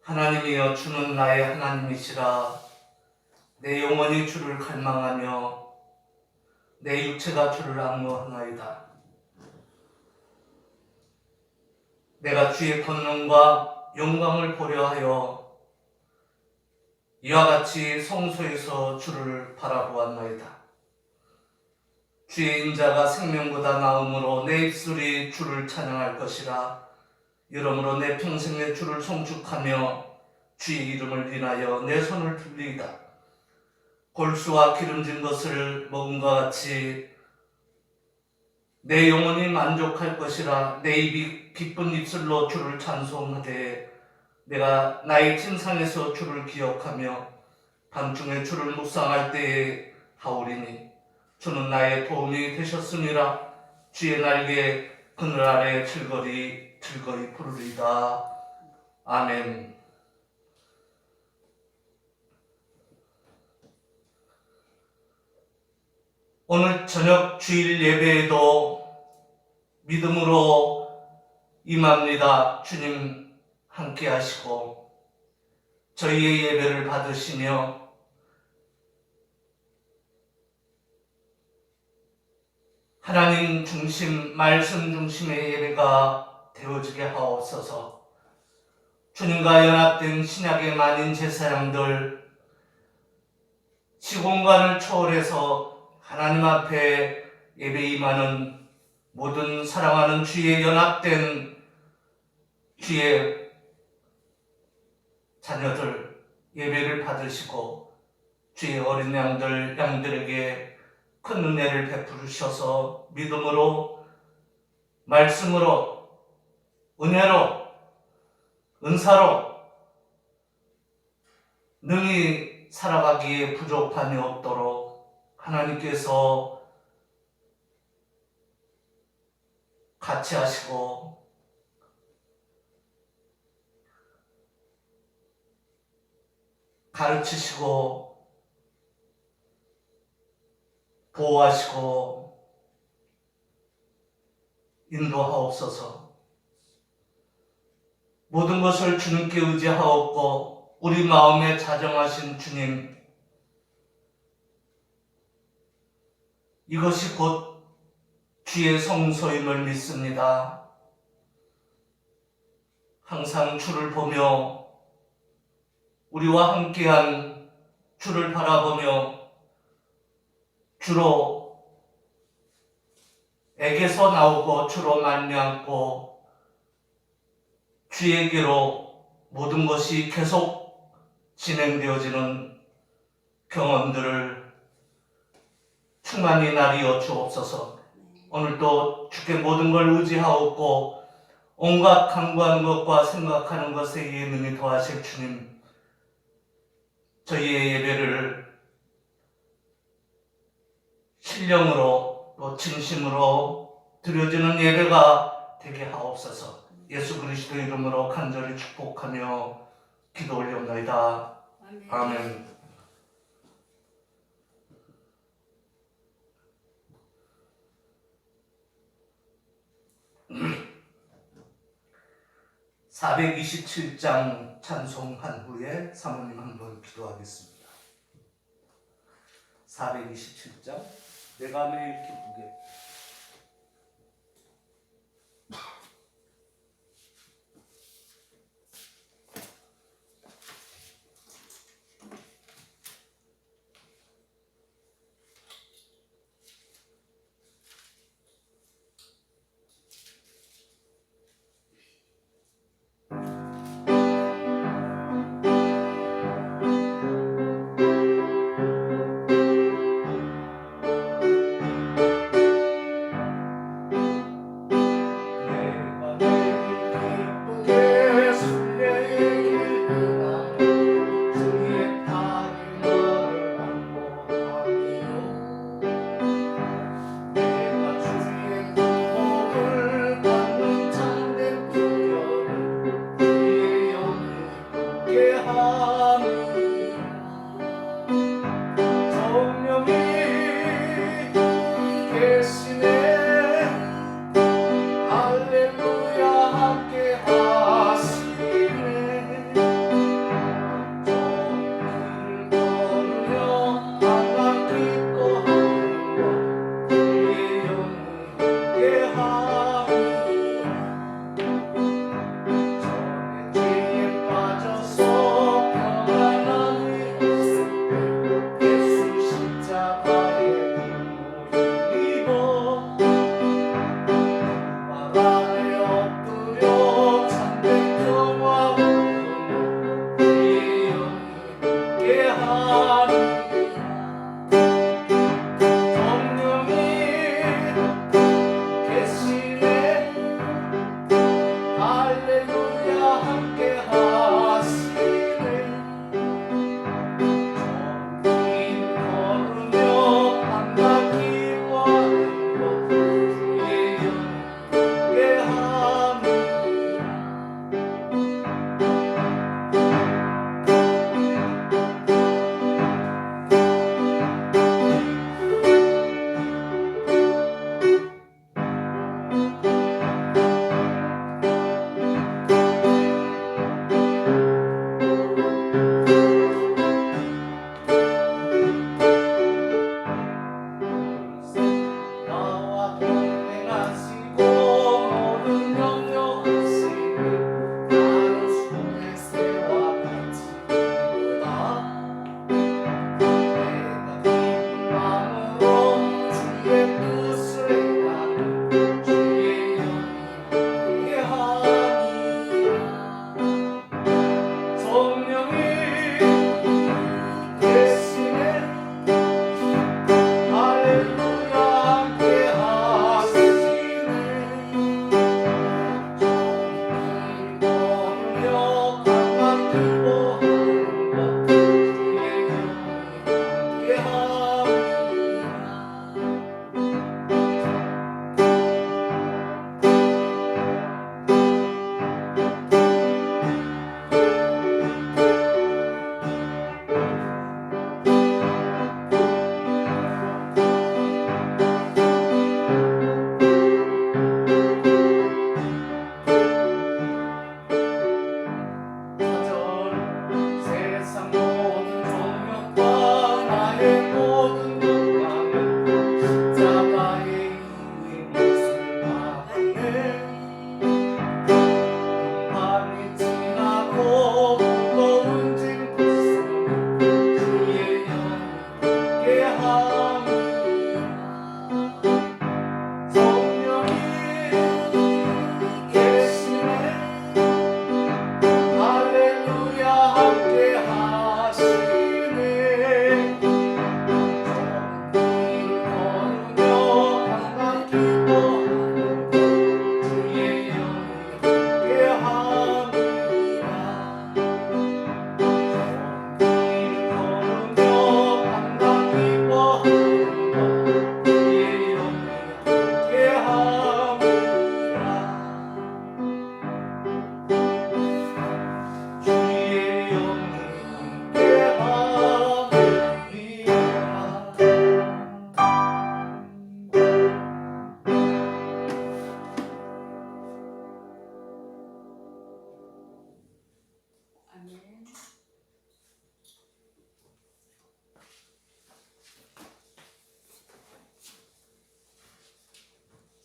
하나님이여 주는 나의 하나님이시라. 내 영혼이 주를 갈망하며 내 육체가 주를 악무하나이다. 내가 주의 권능과 영광을 보려 하여 이와 같이 성소에서 주를 바라보았나이다. 주의 인자가 생명보다 나음으로 내 입술이 주를 찬양할 것이라. 이러므로 내 평생에 주를 송축하며 주의 이름을 인하여 내 손을 들리이다. 골수와 기름진 것을 먹음과 같이 내 영혼이 만족할 것이라. 내 입이 기쁜 입술로 주를 찬송하되 내가 나의 침상에서 주를 기억하며 밤중에 주를 묵상할 때에 하오리니 주는 나의 도움이 되셨음이라. 주의 날개 그늘 아래 즐거이 부르리이다. 아멘. 오늘 저녁 주일 예배에도 믿음으로 임합니다. 주님 함께 하시고 저희의 예배를 받으시며 하나님 중심, 말씀 중심의 예배가 되어지게 하옵소서. 주님과 연합된 신약의 만인 제사장들, 시공간을 초월해서 하나님 앞에 예배 임하는 모든 사랑하는 주의 연합된 주의 자녀들 예배를 받으시고 주의 어린 양들에게 큰 은혜를 베푸셔서 믿음으로, 말씀으로, 은혜로, 은사로 능히 살아가기에 부족함이 없도록 하나님께서 같이 하시고 가르치시고 보호하시고 인도하옵소서. 모든 것을 주님께 의지하옵고 우리 마음에 자정하신 주님, 이것이 곧 주의 성소임을 믿습니다. 항상 주를 보며 우리와 함께한 주를 바라보며 주로 에게서 나오고 주로 말미암고 주에게로 모든 것이 계속 진행되어지는 경험들을 충만히 나리어 주옵소서. 오늘도 주께 모든 걸 의지하옵고 온갖 간구하는 것과 생각하는 것에 예능이 더하실 주님, 저희의 예배를 신령으로 또 진심으로 드려지는 예배가 되게 하옵소서. 예수 그리스도 이름으로 간절히 축복하며 기도 올려옵나이다. 아멘. (427장) 찬송한 후에 사모님 한번 기도하겠습니다. 427장 내가 매일 기쁘게.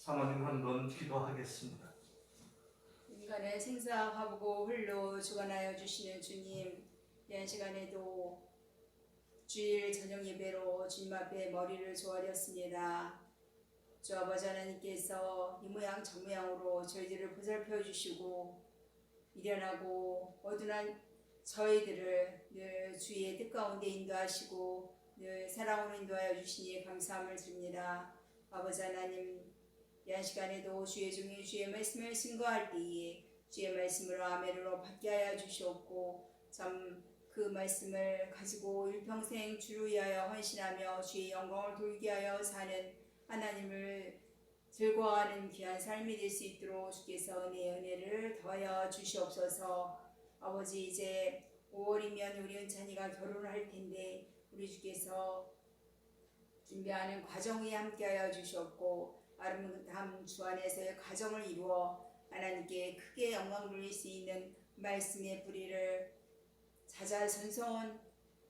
사모님 한번 기도하겠습니다. 인간의 생사 화보고 홀로 주관하여 주시는 주님, 이한 시간에도 주일 저녁 예배로 주님 앞에 머리를 조아렸습니다. 주 아버지 하나님께서 이 모양 저 모양으로 저희들을 보살펴 주시고 미련하고 어둔한 저희들을 늘 주의 뜻 가운데 인도하시고 늘 사랑으로 인도하여 주시니 감사함을 드립니다. 아버지 하나님, 이한 시간에도 주의 종이 주의 말씀을 증거할 때에 주의 말씀으로 아멘으로 받게 하여 주시옵고 참 그 말씀을 가지고 일평생 주를 위하여 헌신하며 주의 영광을 돌게 하여 사는 하나님을 즐거워하는 귀한 삶이 될 수 있도록 주께서 은혜를 더하여 주시옵소서. 아버지, 이제 5월이면 우리 은찬이가 결혼을 할 텐데 우리 주께서 준비하는 과정에 함께하여 주시옵고 아름다운 주 안에서의 가정을 이루어 하나님께 크게 영광 돌릴 수 있는 말씀의 뿌리를 자자손손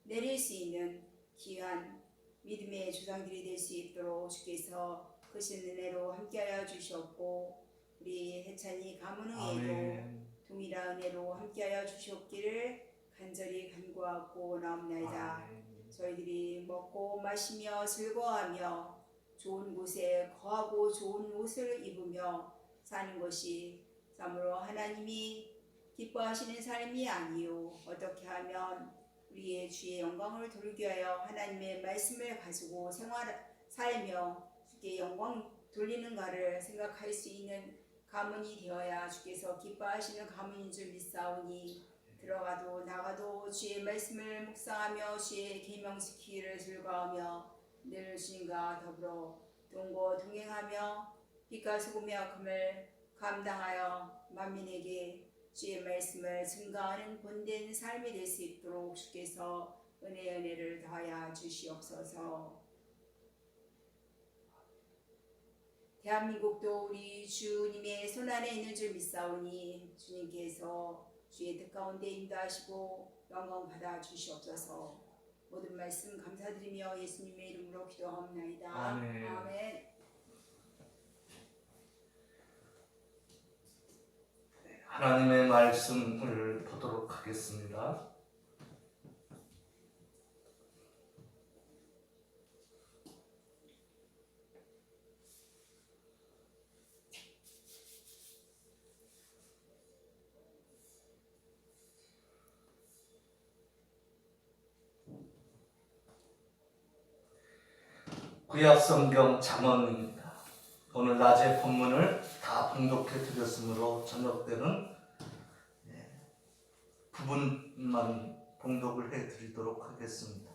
내릴 수 있는 귀한 믿음의 조상들이 될 수 있도록 주께서 크신 은혜로 함께하여 주시옵고 우리 해찬이 가문의에도 동일한 은혜로 함께하여 주시옵기를 간절히 간구하고 나옵나이다. 저희들이 먹고 마시며 즐거워하며 좋은 곳에 거하고 좋은 옷을 입으며 사는 것이 참으로 하나님이 기뻐하시는 삶이 아니요 어떻게 하면 우리의 주의 영광을 돌리게 하여 하나님의 말씀을 가지고 살며 주께 영광 돌리는가를 생각할 수 있는 가문이 되어야 주께서 기뻐하시는 가문인 줄 믿사오니 들어가도 나가도 주의 말씀을 묵상하며 주의 계명 지키기를 즐거워하며 늘 주님과 더불어 동행하며 빛과 소금의 금을 감당하여 만민에게 주의 말씀을 증거하는 본된 삶이 될 수 있도록 주께서 은혜를 더하여 주시옵소서. 대한민국도 우리 주님의 손안에 있는 줄 믿사오니 주님께서 주의 뜻 가운데 인도하시고 영광 받아 주시옵소서. 모든 말씀 감사드리며 예수님의 이름으로 기도하옵나이다. 아멘. 아멘. 하나님의 말씀을 보도록 하겠습니다. 구약성경 잠언입니다. 오늘 낮에 본문을 다 봉독해 드렸으므로 저녁 때는 부분만 봉독을 해 드리도록 하겠습니다.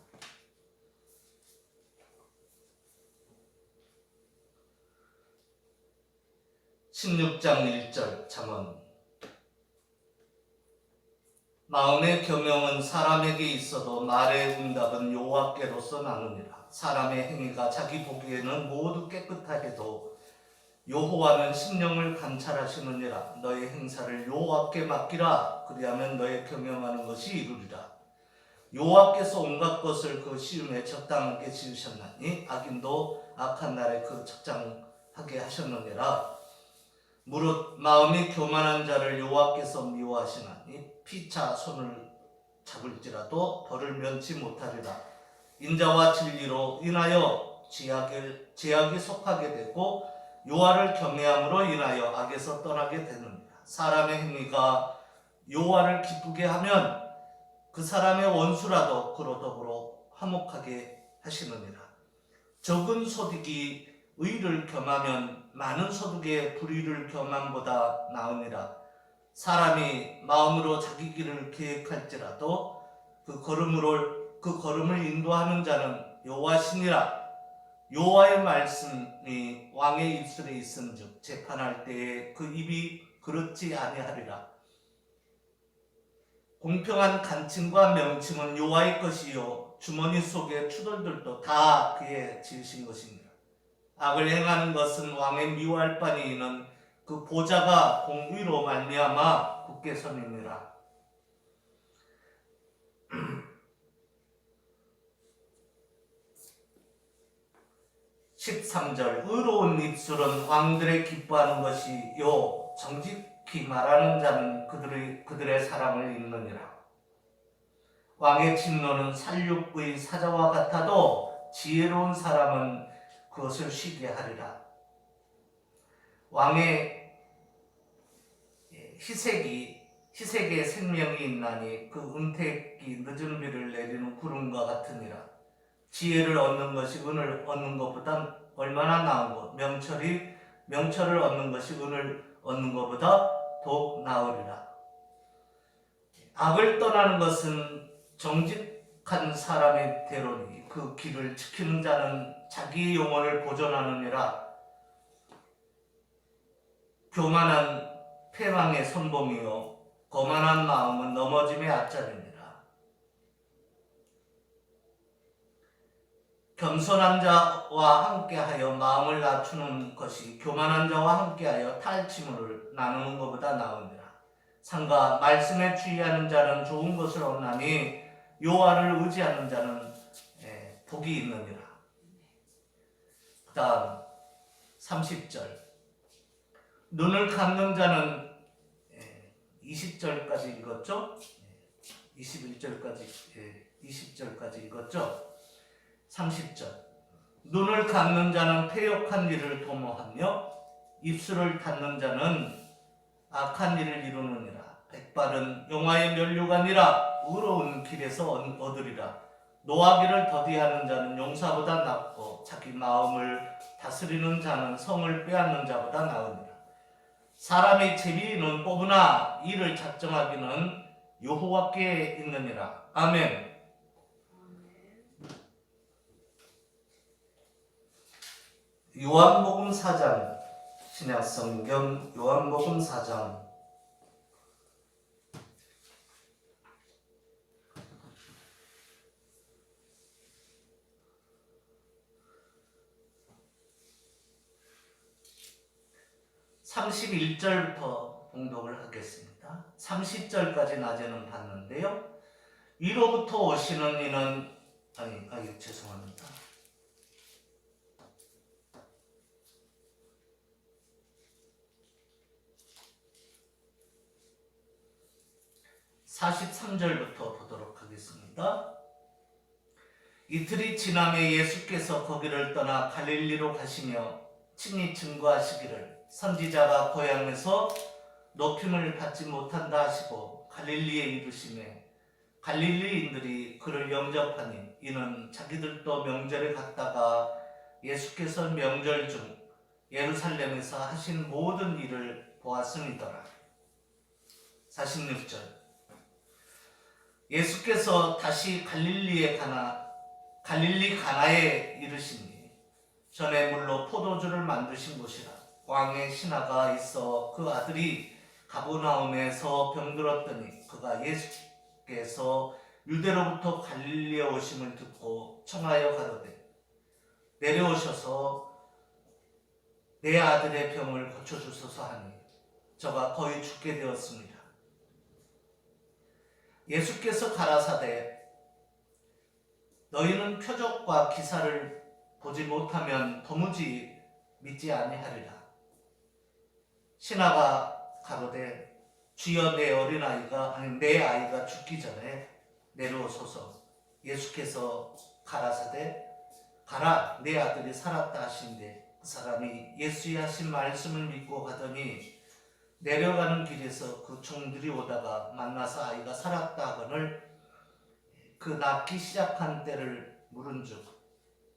(16장 1절) 잠언. 마음의 경영은 사람에게 있어도 말의 응답은 여호와께로서 나느니라. 사람의 행위가 자기 보기에는 모두 깨끗하 해도 여호와는 심령을 감찰하시느니라. 너의 행사를 여호와께 맡기라. 그리하면 너의 경영하는 것이 이루리라. 여호와께서 온갖 것을 그 시음에 적당하게 지으셨나니 악인도 악한 날에 그 적당하게 하셨느니라. 무릇 마음이 교만한 자를 여호와께서 미워하시나니 피차 손을 잡을지라도 벌을 면치 못하리라. 인자와 진리로 인하여 제약이 속하게 되고 여호와를 경외함으로 인하여 악에서 떠나게 되느니라. 사람의 행위가 여호와를 기쁘게 하면 그 사람의 원수라도 그로 더불어 화목하게 하시느니라. 적은 소득이 의를 겸하면 많은 소득의 불의를 겸함보다 나으니라. 사람이 마음으로 자기 길을 계획할지라도 그 걸음을 인도하는 자는 여호와시니라. 여호와의 말씀이 왕의 입술에 있은즉 재판할 때에 그 입이 그렇지 아니하리라. 공평한 간침과 명침은 여호와의 것이요 주머니 속의 추돌들도 다 그의 지으신 것입니다. 악을 행하는 것은 왕의 미워할 바니이는 그 보좌가 공의로 말미암아 굳게 서니니라. 13절 의로운 입술은 왕들의 기뻐하는 것이요 정직히 말하는 자는 그들의 사랑을 읽느니라. 왕의 진노는 살육의 사자와 같아도 지혜로운 사람은 그것을 쉬게 하리라. 왕의 희색에 생명이 있나니 그 은택이 늦은 비를 내리는 구름과 같으니라. 지혜를 얻는 것이 은을 얻는 것보다 얼마나 나은 것, 명철을 얻는 것이 은을 얻는 것보다 더욱 나으리라. 악을 떠나는 것은 정직한 사람의 대로니 그 길을 지키는 자는 자기의 영혼을 보존하느니라. 교만한 패망의 선봉이요 거만한 마음은 넘어짐의 앞자리니라. 겸손한 자와 함께하여 마음을 낮추는 것이 교만한 자와 함께하여 탈취물을 나누는 것보다 나으니라. 상가 말씀에 주의하는 자는 좋은 것을 얻나니 여호와를 의지하는 자는 복이 있느니라. 그 다음 30절 눈을 감는 자는 20절까지 읽었죠? 21절까지 20절까지 읽었죠? 30절 눈을 감는 자는 패역한 일을 도모하며 입술을 닫는 자는 악한 일을 이루느니라. 백발은 용화의 면류가 아니라 의로운 길에서 얻으리라. 노하기를 더디하는 자는 용사보다 낫고 자기 마음을 다스리는 자는 성을 빼앗는 자보다 나으니라. 사람이 재미있는 뽑으나 이를 작정하기는 여호와께 있느니라. 아멘. 요한복음 4장 신약성경 요한복음 4장 31절부터 봉독을 하겠습니다. 30절까지 낮에는 봤는데요. 위로부터 오시는 이는 죄송합니다. 43절부터 보도록 하겠습니다. 이틀이 지남에 예수께서 거기를 떠나 갈릴리로 가시며 친히 증거하시기를 선지자가 고향에서 높임을 받지 못한다 하시고 갈릴리에 이르시매 갈릴리인들이 그를 영접하니 이는 자기들도 명절에 갔다가 예수께서 명절 중 예루살렘에서 하신 모든 일을 보았음이더라. 46절 예수께서 다시 갈릴리 가나에 이르시니 전에 물로 포도주를 만드신 곳이라. 왕의 신하가 있어 그 아들이 가버나움에서 병들었더니 그가 예수께서 유대로부터 갈릴리에 오심을 듣고 청하여 가로되 내려오셔서 내 아들의 병을 고쳐주소서 하니 저가 거의 죽게 되었습니다. 예수께서 가라사대 너희는 표적과 기사를 보지 못하면 도무지 믿지 아니하리라. 신하가 가로되 주여 내 아이가 죽기 전에 내려오소서. 예수께서 가라사대 가라 내 아들이 살았다 하신대 그 사람이 예수의 하신 말씀을 믿고 가더니 내려가는 길에서 그 종들이 오다가 만나서 아이가 살았다 하거늘 그 낳기 시작한 때를 물은즉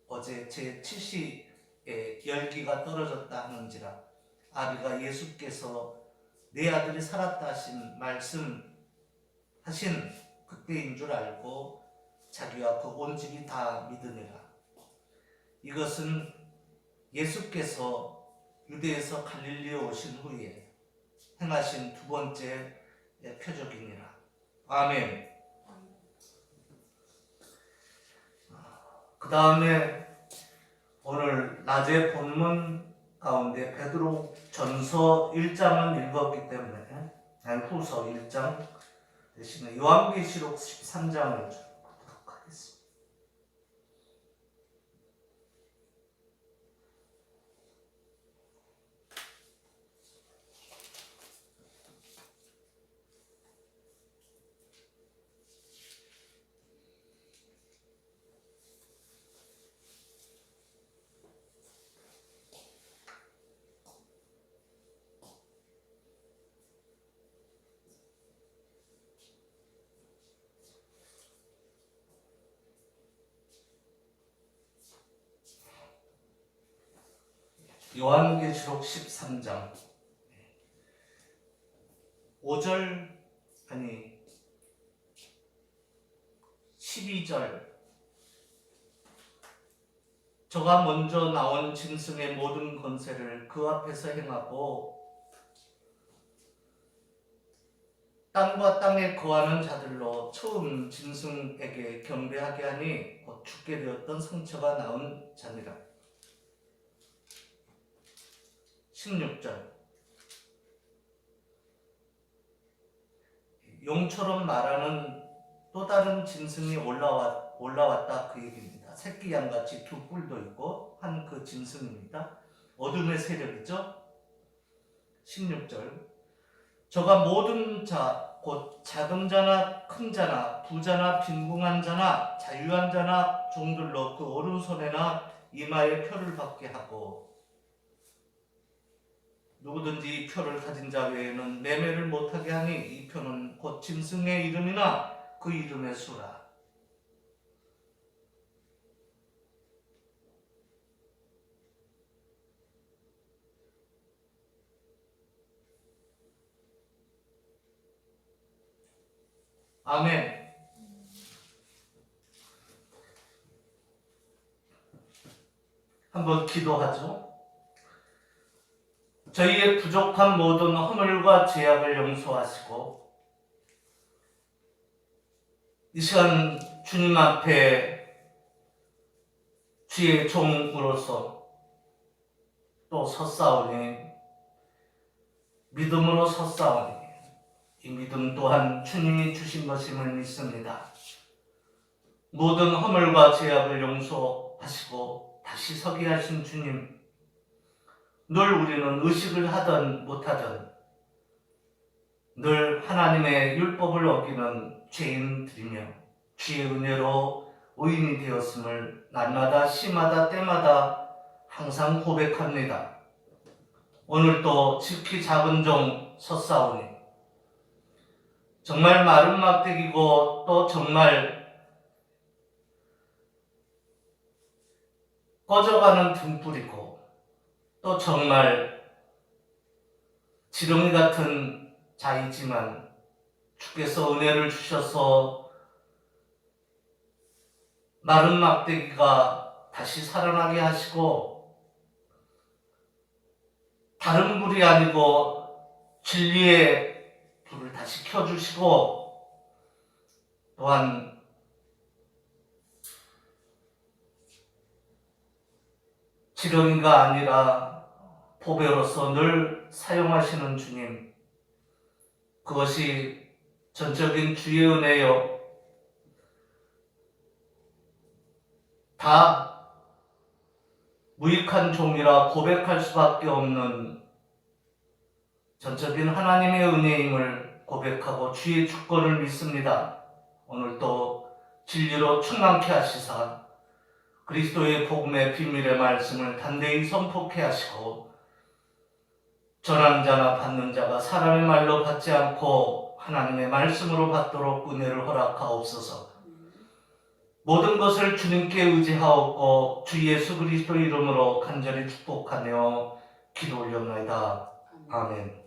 어제 제 칠시에 열기가 떨어졌다 하는지라. 아비가 예수께서 내 아들이 살았다 하신 말씀 하신 그때인 줄 알고 자기와 그 온 집이 다 믿으니라. 이것은 예수께서 유대에서 갈릴리에 오신 후에 행하신 두 번째 표적이니라. 아멘. 그 다음에 오늘 낮에 본문 가운데 베드로 전서 1장은 읽었기 때문에 후서 1장 대신에 요한계시록 13장을 보도록 하겠습니다. 요한계시록 13장 5절 아니 12절 저가 먼저 나온 짐승의 모든 권세를 그 앞에서 행하고 땅과 땅에 거하는 자들로 처음 짐승에게 경배하게 하니 곧 죽게 되었던 상처가 나은 자니라. 16절 용처럼 말하는 또 다른 짐승이 올라왔다 그 얘기입니다. 새끼 양같이 두 뿔도 있고 한 그 짐승입니다. 어둠의 세력이죠. 16절 저가 모든 자 곧 작은 자나 큰 자나 부자나 빈궁한 자나 자유한 자나 종들로 그 오른손에나 이마에 표를 받게 하고 누구든지 이 표를 가진 자 외에는 매매를 못하게 하니 이 표는 곧 짐승의 이름이나 그 이름의 수라. 아멘. 한번 기도하죠. 저희의 부족한 모든 허물과 죄악을 용서하시고 이 시간 주님 앞에 주의 종으로서 또 섰사오니 믿음으로 섰사오니 이 믿음 또한 주님이 주신 것임을 믿습니다. 모든 허물과 죄악을 용서하시고 다시 서게 하신 주님, 늘 우리는 의식을 하든 못하든 늘 하나님의 율법을 어기는 죄인들이며 주의 은혜로 의인이 되었음을 날마다 시마다 때마다 항상 고백합니다. 오늘도 지극히 작은 종 섰사오니 정말 마른 막대기고 또 정말 꺼져가는 등불이고 또 정말 지렁이 같은 자이지만 주께서 은혜를 주셔서 마른 막대기가 다시 살아나게 하시고 다른 불이 아니고 진리의 불을 다시 켜주시고 또한 지렁이가 아니라 보배로서 늘 사용하시는 주님, 그것이 전적인 주의 은혜요. 다 무익한 종이라 고백할 수밖에 없는 전적인 하나님의 은혜임을 고백하고 주의 주권을 믿습니다. 오늘도 진리로 충만케 하시사 그리스도의 복음의 비밀의 말씀을 단대히 선포케 하시고 전하는 자나 받는 자가 사람의 말로 받지 않고 하나님의 말씀으로 받도록 은혜를 허락하옵소서. 모든 것을 주님께 의지하옵고 주 예수 그리스도 이름으로 간절히 축복하며 기도 올려옵나이다. 아멘.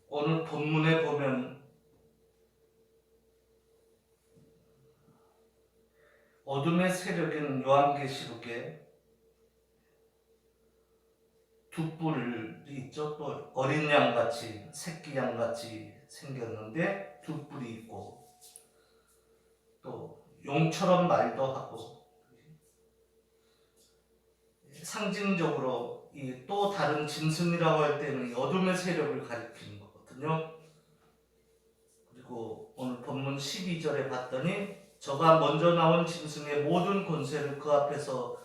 오늘 본문에 보면 어둠의 세력인 요한계시록에 두 뿔이 있죠. 또 어린 양같이 새끼 양같이 생겼는데 두 뿔이 있고 또 용처럼 말도 하고 상징적으로 이 또 다른 짐승이라고 할 때는 어둠의 세력을 가리키는 거거든요. 그리고 오늘 본문 12절에 봤더니 저가 먼저 나온 짐승의 모든 권세를 그 앞에서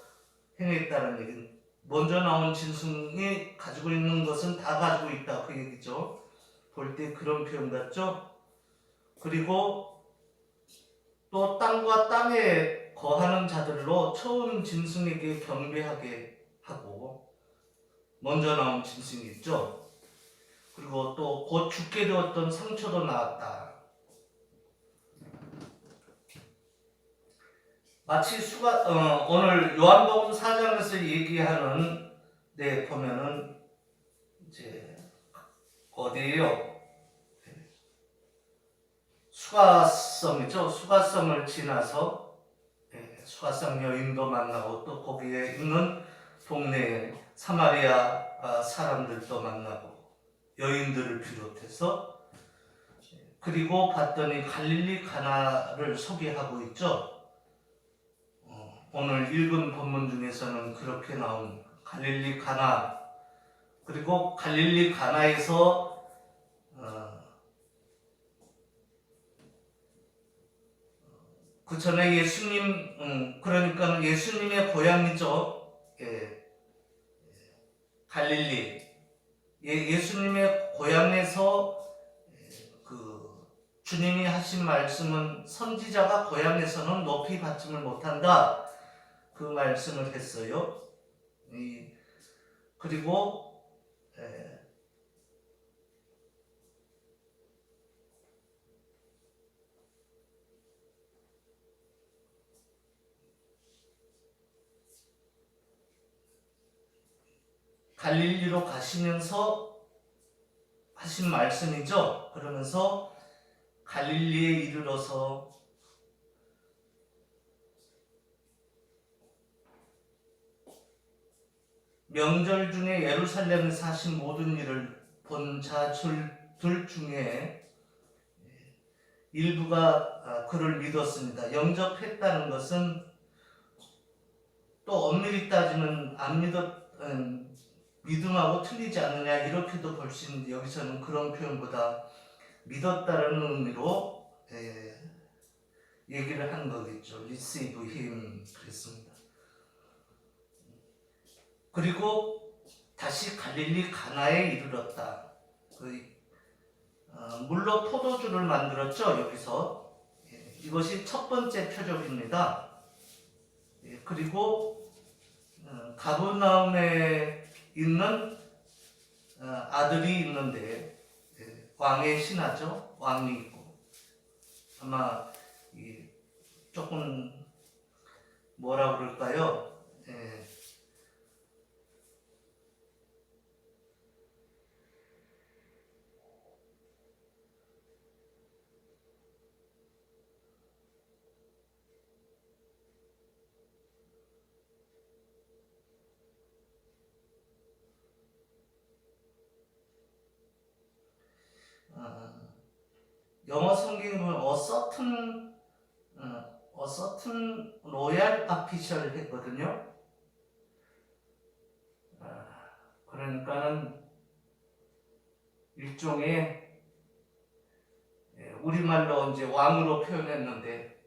행했다는 얘기는 먼저 나온 짐승이 가지고 있는 것은 다 가지고 있다 그 얘기죠. 볼 때 그런 표현 같죠. 그리고 또 땅과 땅에 거하는 자들로 처음 짐승에게 경배하게 하고 먼저 나온 짐승이 있죠. 그리고 또 곧 죽게 되었던 상처도 나왔다. 마치 오늘 요한복음 4장에서 얘기하는 데 보면은 이제 어디에요? 수가성이죠. 수가성을 지나서 수가성 여인도 만나고 또 거기에 있는 동네 사마리아 사람들도 만나고 여인들을 비롯해서 그리고 봤더니 갈릴리 가나를 소개하고 있죠. 오늘 읽은 본문 중에서는 그렇게 나온 갈릴리 가나 그리고 갈릴리 가나에서 그 전에 예수님 그러니까 예수님의 고향이죠. 갈릴리 예수님의 고향에서 그 주님이 하신 말씀은 선지자가 고향에서는 높이 받지를 못한다. 그 말씀을 했어요. 그리고 갈릴리로 가시면서 하신 말씀이죠. 그러면서 갈릴리에 이르러서 명절 중에 예루살렘에서 하신 모든 일을 본 자들 중에 일부가 그를 믿었습니다. 영접했다는 것은 또 엄밀히 따지면 믿음하고 틀리지 않느냐 이렇게도 볼 수 있는데 여기서는 그런 표현보다 믿었다는 의미로 얘기를 한 거겠죠. receive him 그랬습니다. 그리고 다시 갈릴리 가나에 이르렀다. 물로 포도주를 만들었죠. 여기서 이것이 첫 번째 표적입니다. 그리고 가버나움에 있는 아들이 있는데 왕의 신하죠. 왕이 있고 아마 조금 뭐라 그럴까요? 영어 성경에 보면 a certain royal official 했거든요. 그러니까는 일종의 우리말로 이제 왕으로 표현했는데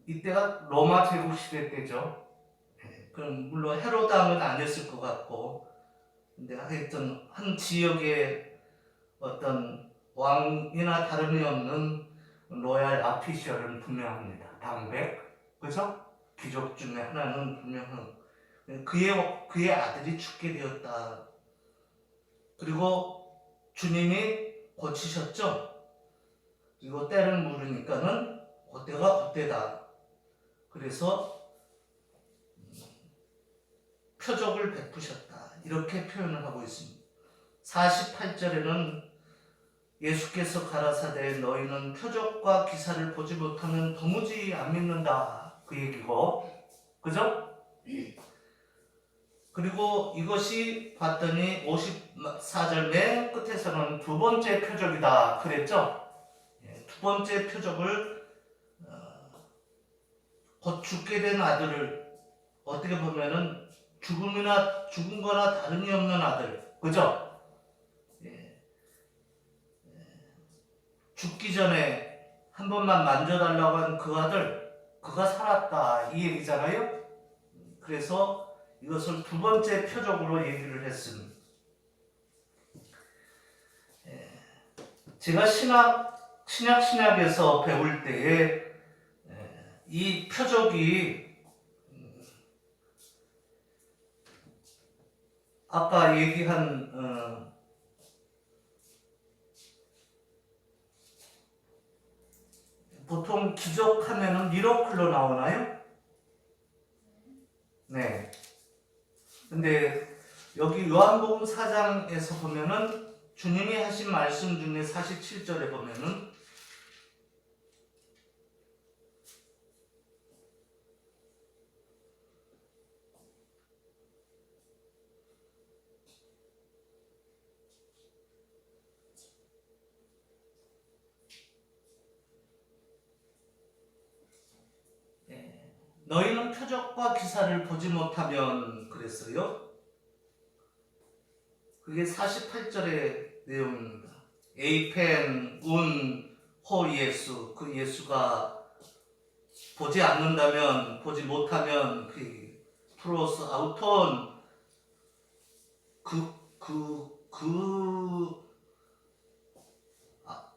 이때가 로마 제국 시대 때죠. 그럼 물론 헤로드 왕은 아니었을 것 같고 근데 하여튼 한 지역의 어떤 왕이나 다름이 없는 로얄 아피셜은 분명합니다. 방백, 그죠? 귀족 중에 하나는 분명한 그의 아들이 죽게 되었다. 그리고 주님이 고치셨죠. 그리고 때를 물으니까는 그때가 그때다. 그래서 표적을 베푸셨다. 이렇게 표현을 하고 있습니다. 48절에는 예수께서 가라사대 너희는 표적과 기사를 보지 못하면 도무지 안 믿는다. 그 얘기고. 그죠? 그리고 이것이 봤더니 54절 맨 끝에서는 두 번째 표적이다. 그랬죠? 두 번째 표적을 곧 죽게 된 아들을 어떻게 보면은 죽은 거나 다름이 없는 아들. 그죠? 죽기 전에 한 번만 만져달라고 한 그 아들, 그가 살았다. 이 얘기잖아요? 그래서 이것을 두 번째 표적으로 얘기를 했습니다. 제가 신약에서 배울 때에 이 표적이 아까 얘기한 보통 기적하면은 미러클로 나오나요? 네. 근데 여기 요한복음 4장에서 보면은 주님이 하신 말씀 중에 47절에 보면은 너희는 표적과 기사를 보지 못하면 그랬어요. 그게 48절의 내용입니다. 에이펜 운 호 예수, 그 예수가 보지 않는다면, 보지 못하면 그 프로스 아우톤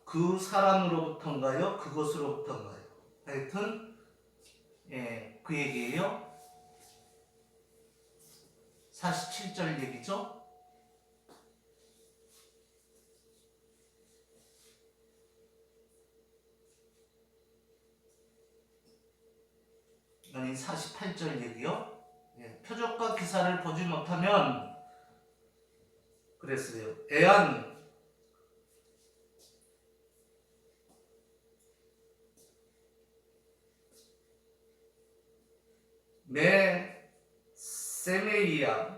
그 사람으로부터인가요? 그것으로부터인가요? 하여튼 그 얘기예요. 47절 얘기죠. 아니 48절 얘기요. 표적과 기사를 보지 못하면 그랬어요. 애안 메 세메이야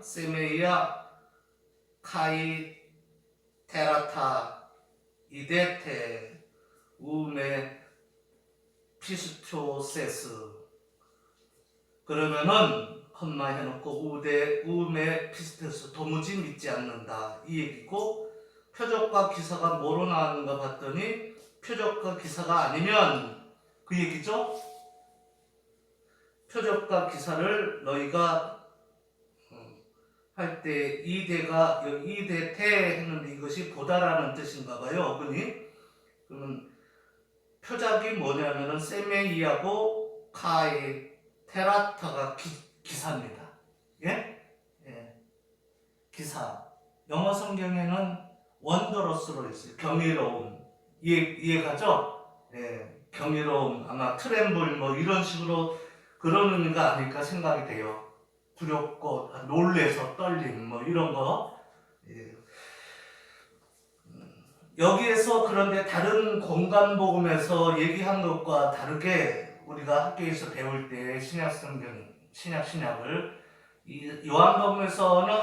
카이 테라타 이데테 우메 피스토세스. 그러면은 컴마 해놓고 우메 피스토스 도무지 믿지 않는다 이 얘기고, 표적과 기사가 뭐로 나왔는가 봤더니 표적과 기사가 아니면 그 얘기죠. 표적과 기사를 너희가 할 때 이대가 이대 태 했는데 이것이 보다라는 뜻인가 봐요. 어근이. 그러면 표적이 뭐냐면은 세메이하고 카이 테라타가 기사입니다. 예? 기사. 영어 성경에는 원더러스로 있어요. 경이로움. 이해가죠? 경이로움. 아마 트렘블 뭐 이런 식으로 그런 의미가 아닐까 생각이 돼요. 두렵고 놀래서 떨림 뭐 이런 거. 여기에서 그런데 다른 공간복음에서 얘기한 것과 다르게 우리가 학교에서 배울 때 신약을 이 요한복음에서는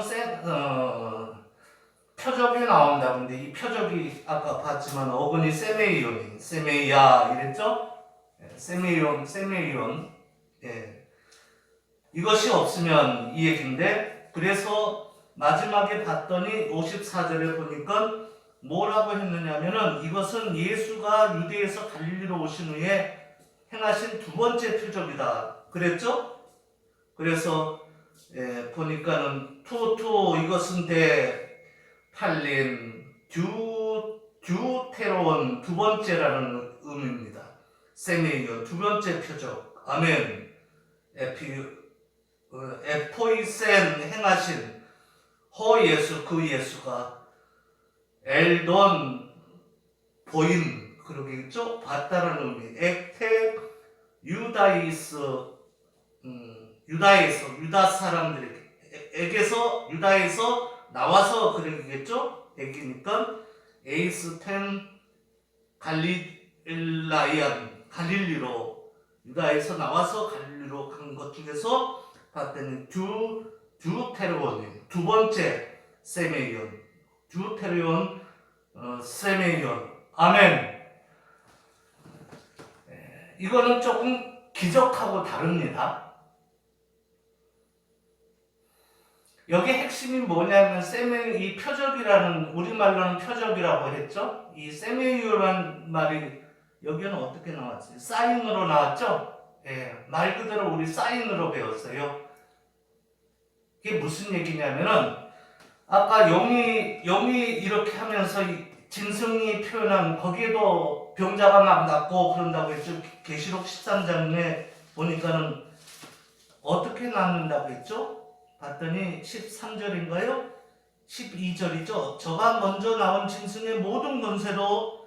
표적이 나온다. 근데 이 표적이 아까 봤지만 어근이 세메이야 이랬죠? 세메이온. 이것이 없으면 이 얘기인데, 그래서 마지막에 봤더니 54절에 보니까 뭐라고 했느냐면은 이것은 예수가 유대에서 갈릴리로 오신 후에 행하신 두 번째 표적이다 그랬죠? 그래서 보니까는 이것은 대 팔린 듀테로온 두 번째라는 의미입니다. 세메이온 두 번째 표적. 아멘. 에포이센 행하신 허 예수, 그 예수가 엘돈 보인 그러겠죠? 봤다는 의미. 액테 유다이스 유다 사람들에게서 유다에서 나와서 그러겠죠? 애기니까 에이스텐 갈릴리로 유다에서 나와서 갈릴리로 간 것 중에서 봤더니 듀테르온 두 번째 세메이온 듀테르온 세메이온. 아멘. 이거는 조금 기적하고 다릅니다. 여기 핵심이 뭐냐면 이 표적이라는, 우리말로는 표적이라고 했죠. 이 세메이오라는 말이 여기는 어떻게 나왔어요? 사인으로 나왔죠. 말 그대로 우리 사인으로 배웠어요. 이게 무슨 얘기냐면은 아까 용이 이렇게 하면서 진승이 표현한 거기에도 병자가 막 낫고 그런다고 했죠. 계시록 13장에 보니까는 어떻게 낫는다고 했죠? 봤더니 13절인가요? 12절이죠. 저가 먼저 나온 짐승의 모든 권세로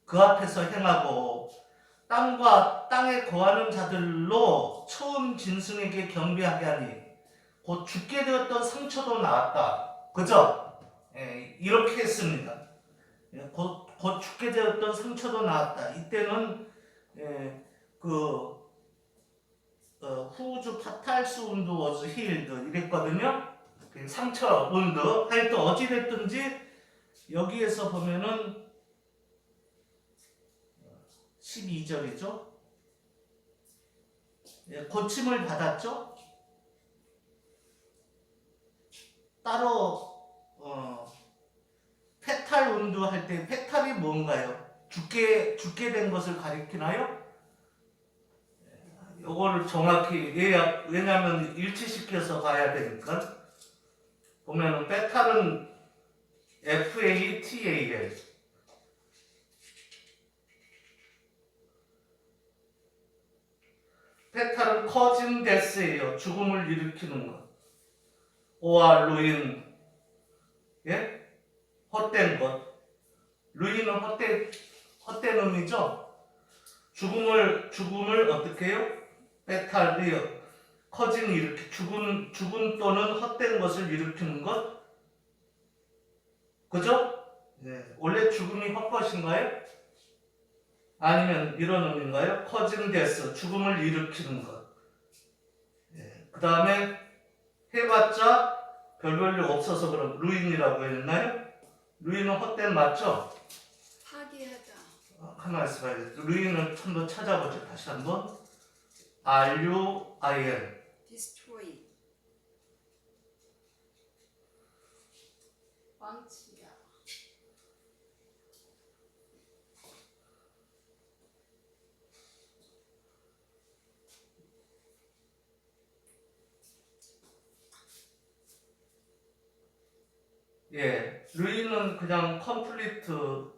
그 앞에서 행하고 땅과 땅에 거하는 자들로 처음 짐승에게 경배하게 하니 곧 죽게 되었던 상처도 나았다. 그죠? 예, 이렇게 했습니다. 예, 곧 죽게 되었던 상처도 나았다. 이때는 예, 후주 파탈스 운드 워즈 힐드 이랬거든요. 상처 운드 하여튼 어찌됐든지 여기에서 보면은 12절이죠. 예, 고침을 받았죠. 따로 페탈 운드 할 때 페탈이 뭔가요? 죽게 된 것을 가리키나요? 요거를 정확히 왜냐하면 일치시켜서 가야 되니까. 보면은 페탈은 FATAL 페탈은 커진 데스예요. 죽음을 일으키는 것. 오와 루인, 예? 헛된 것. 루인은 헛된 의미죠. 죽음을 어떻게 해요? 페탈이요. 커진 일으키 죽음 또는 헛된 것을 일으키는 것. 그죠? 네. 원래 죽음이 헛것인가요? 아니면 이런 의미인가요? 커진 데스, 죽음을 일으키는 것. 예. 그 다음에 해봤자 별볼일 없어서 그럼 루인이라고 했나요? 루인은 헛된 맞죠? 파괴하다. 가만 있어봐요. 루인은 한번 찾아보죠. 다시 한번. RUIN. destroy. 왕치다. 예, 루인은 그냥 complete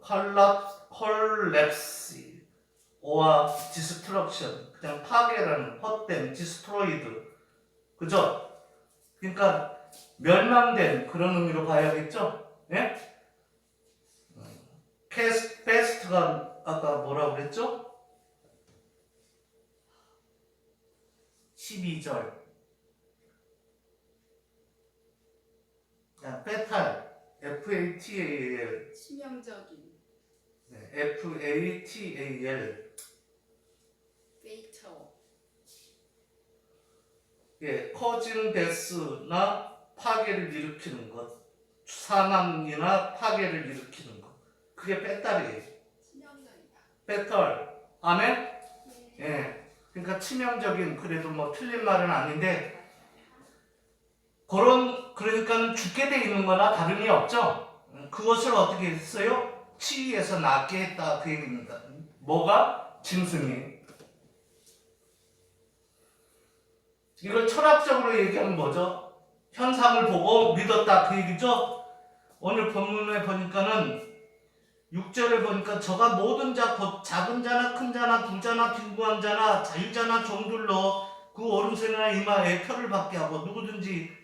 collapse or destruction, 그냥 파괴라는 헛된 destroyed, 그죠? 그러니까 멸망된 그런 의미로 봐야겠죠? 예? 베스트가 아까 뭐라고 그랬죠? 12절. 페탈, FATAL, 치명적인. 네, FATAL. fatal. 예, 커진 데스나 파괴를 일으키는 것, 사망이나 파괴를 일으키는 것, 그게 페탈이에요. 치명적이다. 페탈, 아멘? 네. 예, 그러니까 치명적인, 그래도 뭐 틀린 말은 아닌데 그러니까 죽게 돼 있는 거나 다름이 없죠. 그것을 어떻게 했어요? 치유해서 낫게 했다 그 얘기입니다. 뭐가? 짐승이. 이걸 철학적으로 얘기하면 뭐죠? 현상을 보고 믿었다 그 얘기죠? 오늘 본문에 보니까는 6절을 보니까 저가 모든 자 곧 작은 자나 큰 자나 부자나 빈곤한 자나 자유자나 종들로 그 오른손이나 이마에 표를 받게 하고 누구든지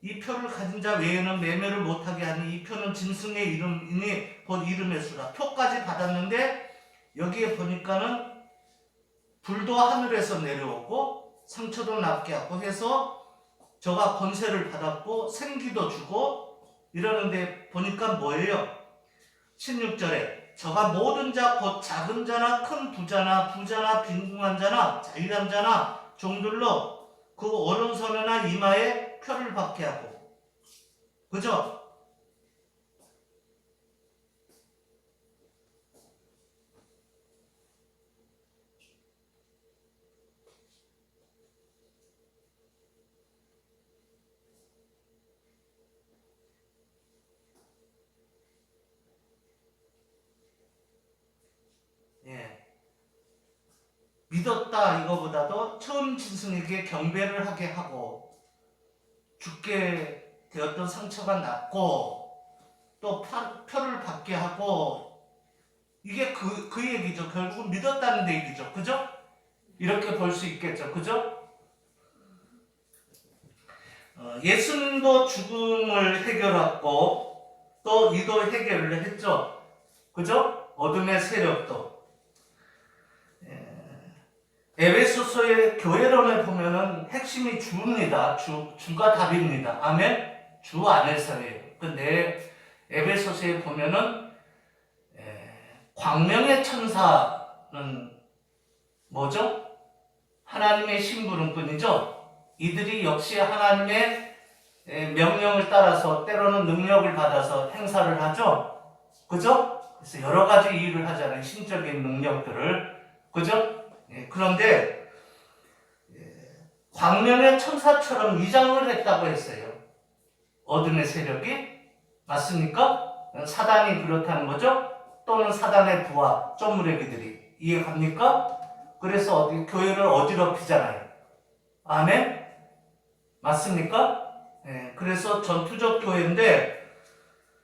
이 표를 가진 자 외에는 매매를 못하게 하니 이 표는 짐승의 이름이니 곧 이름의 수라. 표까지 받았는데 여기에 보니까는 불도 하늘에서 내려오고 상처도 낫게 하고 해서 저가 권세를 받았고 생기도 주고 이러는데 보니까 뭐예요? 16절에 저가 모든 자 곧 작은 자나 큰 부자나 빈궁한 자나 자유한 자나 종들로 그 오른손이나 이마에 표를 받게 하고, 그죠? 예. 믿었다 이거보다도 처음 짐승에게 경배를 하게 하고 죽게 되었던 상처가 낫고 또 표를 받게 하고 이게 그 얘기죠. 결국은 믿었다는 얘기죠. 그죠? 이렇게 볼 수 있겠죠. 그죠? 예수님도 죽음을 해결했고 또 이도 해결을 했죠. 그죠? 어둠의 세력도. 에베소서의 교회론에 보면은 핵심이 주입니다. 주가 답입니다. 아멘? 주 안에서예요. 근데 에베소서에 보면은 광명의 천사는 뭐죠? 하나님의 심부름꾼이죠. 이들이 역시 하나님의 명령을 따라서 때로는 능력을 받아서 행사를 하죠. 그죠? 그래서 여러 가지 일을 하잖아요. 신적인 능력들을. 그죠? 그런데 광명의 천사처럼 위장을 했다고 했어요. 어둠의 세력이. 맞습니까? 사단이 그렇다는 거죠. 또는 사단의 부하, 쪼무레기들이. 이해갑니까? 그래서 교회를 어지럽히잖아요. 아멘? 맞습니까? 그래서 전투적 교회인데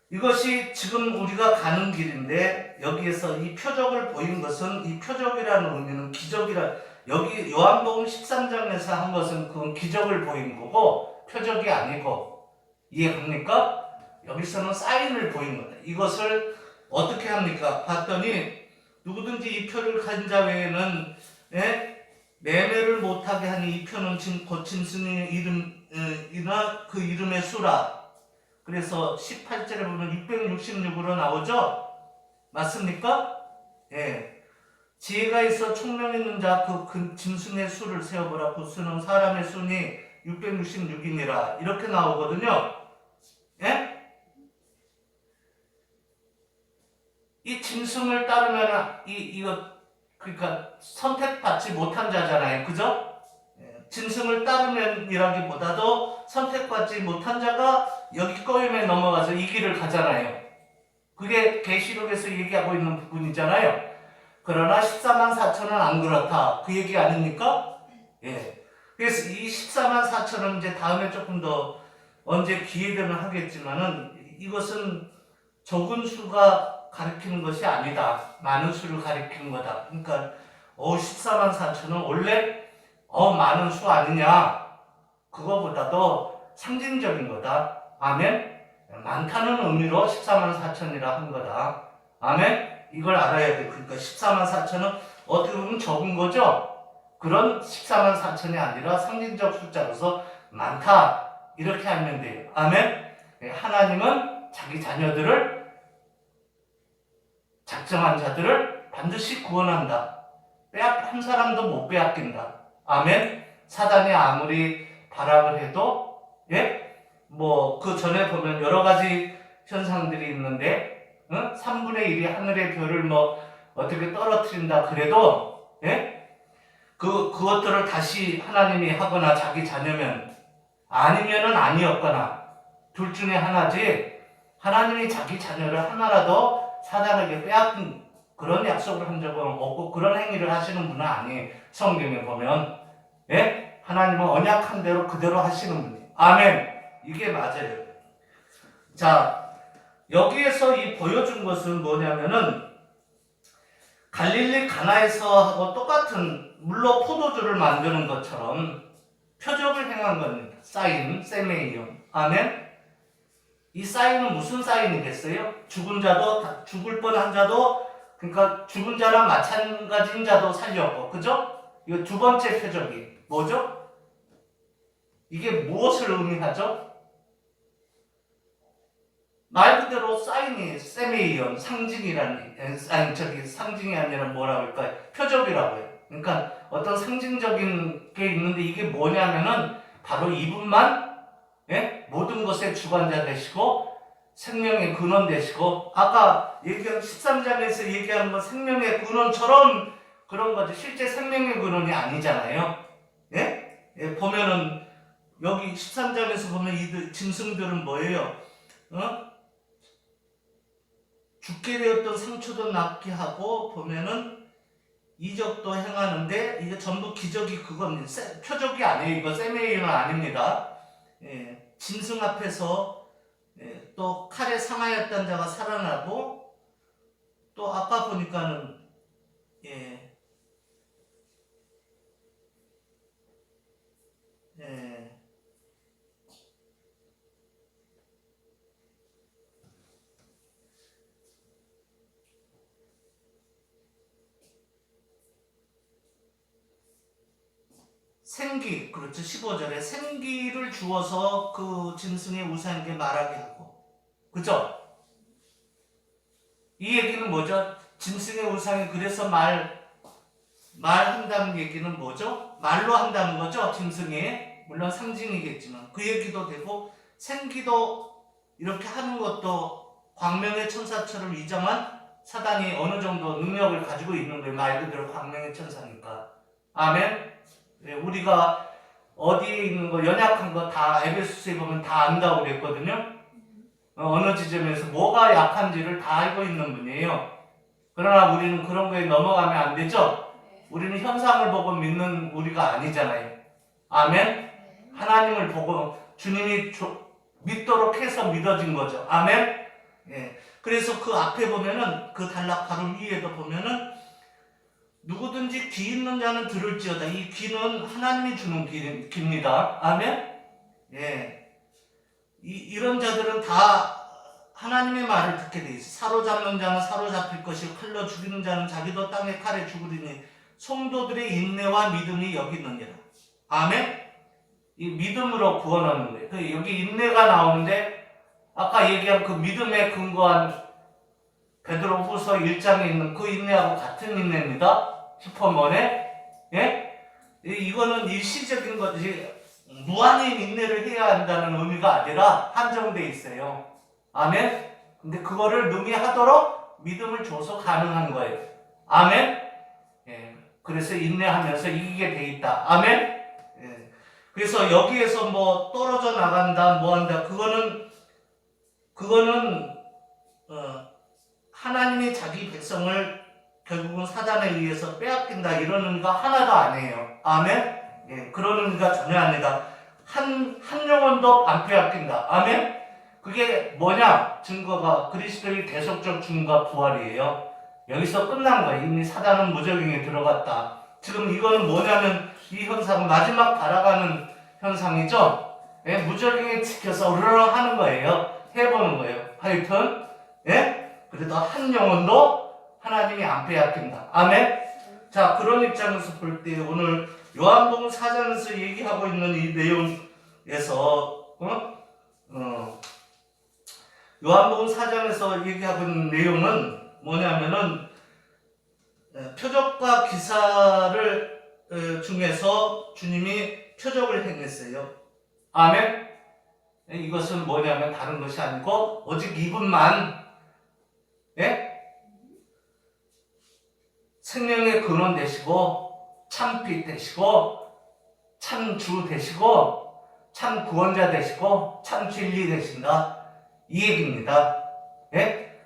이것이 지금 우리가 가는 길인데 여기에서 이 표적을 보인 것은 이 표적이라는 의미는 기적이라 여기 요한복음 13장에서 한 것은 그건 기적을 보인 거고 표적이 아니고 이해갑니까? 여기서는 사인을 보인 거다. 이것을 어떻게 합니까? 봤더니 누구든지 이 표를 가진 자 외에는 매매를 못하게 하니 이 표는 곧 짐승의 이름이나 그 이름의 수라. 그래서 18절에 보면 666으로 나오죠? 맞습니까? 지혜가 있어 총명 있는 자 그 짐승의 수를 세어보라. 그 수는 사람의 수니 666이니라. 이렇게 나오거든요. 이 짐승을 따르면 이거 그러니까 선택받지 못한 자잖아요. 그죠? 짐승을 따르면이라기보다도 선택받지 못한 자가 여기 꼬임에 넘어가서 이 길을 가잖아요. 그게 계시록에서 얘기하고 있는 부분이잖아요. 그러나 14만 4천은 안 그렇다. 그 얘기 아닙니까? 그래서 이 14만 4천은 이제 다음에 조금 더 언제 기회 되면 하겠지만은 이것은 적은 수가 가리키는 것이 아니다. 많은 수를 가리키는 거다. 그러니까 14만 4천은 원래 많은 수 아니냐. 그거보다도 상징적인 거다. 아멘? 많다는 의미로 14만 4천이라 한 거다. 아멘? 이걸 알아야 돼. 그러니까 14만 4천은 어떻게 보면 적은 거죠? 그런 14만 4천이 아니라 상징적 숫자로서 많다. 이렇게 하면 돼요. 아멘? 하나님은 자기 자녀들을 작정한 자들을 반드시 구원한다. 한 사람도 못 빼앗긴다. 아멘? 사단이 아무리 발악을 해도 그 전에 보면 여러 가지 현상들이 있는데 3분의 1이 하늘의 별을 어떻게 떨어뜨린다 그래도 그것들을 다시 하나님이 하거나 자기 자녀면 아니면은 아니었거나 둘 중에 하나지 하나님이 자기 자녀를 하나라도 사단에게 빼앗긴 그런 약속을 한 적은 없고 그런 행위를 하시는 분은 아니에요. 성경에 보면 하나님은 언약한 대로 그대로 하시는 분이에요. 아멘. 이게 맞아요. 자, 여기에서 이 보여준 것은 뭐냐면은 갈릴리 가나에서 하고 똑같은 물로 포도주를 만드는 것처럼 표적을 행한 겁니다. 사인, 세메이온. 아멘. 이 사인은 무슨 사인이겠어요? 죽은 자도, 죽을 뻔한 자도, 그러니까 죽은 자랑 마찬가지인 자도 살렸고, 그죠? 이거 두 번째 표적이 뭐죠? 이게 무엇을 의미하죠? 말 그대로 사인이 세메이온, 상징이라는, 상징이 아니라 뭐라 할까요? 표적이라고 해요. 그러니까 어떤 상징적인 게 있는데 이게 뭐냐면은 바로 이분만 모든 것의 주관자 되시고 생명의 근원 되시고 아까 얘기한 13장에서 얘기하는 건 생명의 근원처럼 그런 거죠. 실제 생명의 근원이 아니잖아요. 보면은 여기 13장에서 보면 이 짐승들은 뭐예요? 죽게 되었던 상처도 낫게 하고 보면은 이적도 행하는데 이게 전부 기적이 그겁니다. 표적이 아니에요. 이거 세메이는 아닙니다. 짐승 앞에서 또 칼에 상하였던 자가 살아나고 또 아까 보니까는 예, 예, 생기, 그렇죠. 15절에 생기를 주어서 그 짐승의 우상에게 말하게 하고, 그죠? 이 얘기는 뭐죠? 짐승의 우상이 그래서 말한다는 얘기는 뭐죠? 말로 한다는 거죠. 짐승이 물론 상징이겠지만 그 얘기도 되고 생기도 이렇게 하는 것도 광명의 천사처럼 위장한 사단이 어느 정도 능력을 가지고 있는 거예요. 말 그대로 광명의 천사니까. 아멘. 우리가 어디에 있는 거 연약한 거 다 에베소서에 보면 다 안다고 그랬거든요. 어느 지점에서 뭐가 약한지를 다 알고 있는 분이에요. 그러나 우리는 그런 거에 넘어가면 안 되죠. 우리는 현상을 보고 믿는 우리가 아니잖아요. 아멘. 하나님을 보고 주님이 믿도록 해서 믿어진 거죠. 아멘. 예. 그래서 그 앞에 보면은 그 단락 바로 위에도 보면은 누구든지 귀 있는 자는 들을지어다. 이 귀는 하나님이 주는 귀입니다. 아멘. 예. 이런 자들은 다 하나님의 말을 듣게 돼 있어. 사로잡는 자는 사로잡힐 것이고 칼로 죽이는 자는 자기도 땅에 칼에 죽으리니 성도들의 인내와 믿음이 여기 있느니라. 아멘. 이 믿음으로 구원하는 거예요. 그 여기 인내가 나오는데 아까 얘기한 그 믿음에 근거한 베드로후서 1장에 있는 그 인내하고 같은 인내입니다. 슈퍼먼에. 예? 이거는 일시적인 거지 무한의 인내를 해야 한다는 의미가 아니라 한정돼 있어요. 아멘. 근데 그거를 능히 하도록 믿음을 줘서 가능한 거예요. 아멘. 예. 그래서 인내하면서 이기게 돼 있다. 아멘. 예. 그래서 여기에서 뭐 떨어져 나간다, 뭐 한다, 그거는 하나님이 자기 백성을 결국은 사단에 의해서 빼앗긴다 이런 의미가 하나도 아니에요. 아멘. 예, 그런 의미가 전혀 아니다. 한 영혼도 안 빼앗긴다. 아멘. 그게 뭐냐? 증거가 그리스도의 대속적 죽음과 부활이에요. 여기서 끝난 거예요. 이미 사단은 무적행에 들어갔다. 지금 이거는 뭐냐면 이 현상은 마지막 달아가는 현상이죠. 예, 무적행에 지켜서 으르르 하는 거예요. 해보는 거예요. 하여튼 예? 그래도 한 영혼도 하나님이 안 빼앗긴다. 아멘. 자, 그런 입장에서 볼 때 오늘 요한복음 4장에서 얘기하고 있는 이 내용에서 요한복음 4장에서 얘기하고 있는 내용은 뭐냐면은 표적과 기사를 중에서 주님이 표적을 행했어요. 아멘. 이것은 뭐냐면 다른 것이 아니고 오직 이분만 예? 생명의 근원 되시고 참빛 되시고 참 주 되시고 참 구원자 되시고 참 진리 되신다. 이 얘기입니다. 예?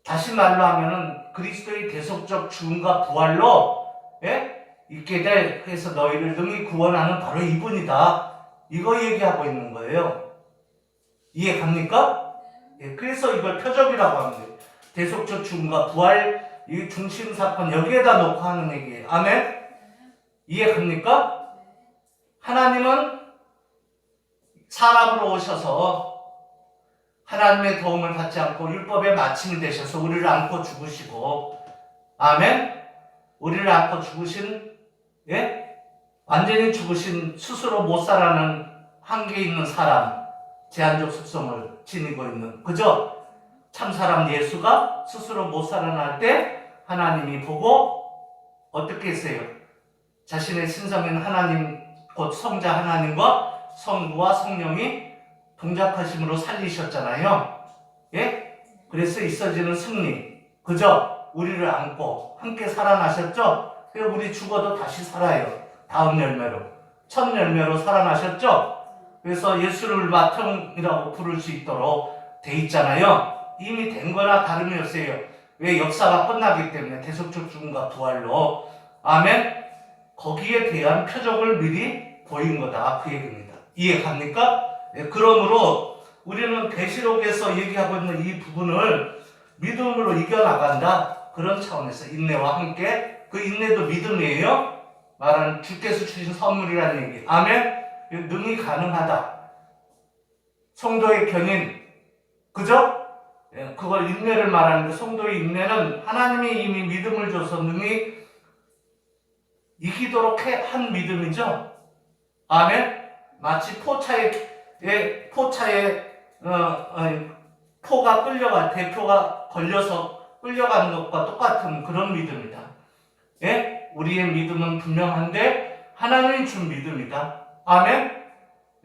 다시 말로 하면은 그리스도의 대속적 죽음과 부활로 예? 있게 될 그래서 너희를 능히 구원하는 바로 이분이다. 이거 얘기하고 있는 거예요. 이해 갑니까? 예, 그래서 이걸 표적이라고 하는 거예요. 대속적 죽음과 부활 이 중심 사건 여기에다 놓고 하는 얘기예요. 아멘? 이해 갑니까? 하나님은 사람으로 오셔서 하나님의 도움을 받지 않고 율법의 마침이 되셔서 우리를 안고 죽으시고 아멘? 우리를 안고 죽으신 예? 완전히 죽으신 스스로 못 살아는 한계 있는 사람 제한적 속성을 지니고 있는 그죠? 참사람 예수가 스스로 못 살아날 때 하나님이 보고 어떻게 했어요? 자신의 신성인 하나님 곧 성자 하나님과 성부와 성령이 동작하심으로 살리셨잖아요. 예? 그래서 있어지는 승리 그죠? 우리를 안고 함께 살아나셨죠? 그래서 우리 죽어도 다시 살아요. 다음 열매로 첫 열매로 살아나셨죠? 그래서 예수를 마통이라고 부를 수 있도록 돼 있잖아요. 이미 된 거나 다름이 없어요. 왜? 역사가 끝나기 때문에 대속적 죽음과 부활로 아멘. 거기에 대한 표적을 미리 보인 거다 그 얘기입니다. 이해 갑니까? 그러므로 우리는 계시록에서 얘기하고 있는 이 부분을 믿음으로 이겨나간다. 그런 차원에서 인내와 함께, 그 인내도 믿음이에요. 말하는 주께서 주신 선물이라는 얘기. 아멘. 능히 가능하다. 성도의 견인, 그죠? 그걸 인내를 말하는데, 성도의 인내는 하나님이 이미 믿음을 줘서 능히 이기도록 한 믿음이죠. 아멘. 마치 포차에 포가 끌려갈, 대표가 걸려서 끌려가는 것과 똑같은 그런 믿음이다. 예? 우리의 믿음은 분명한데 하나님이 준 믿음이다. 아멘.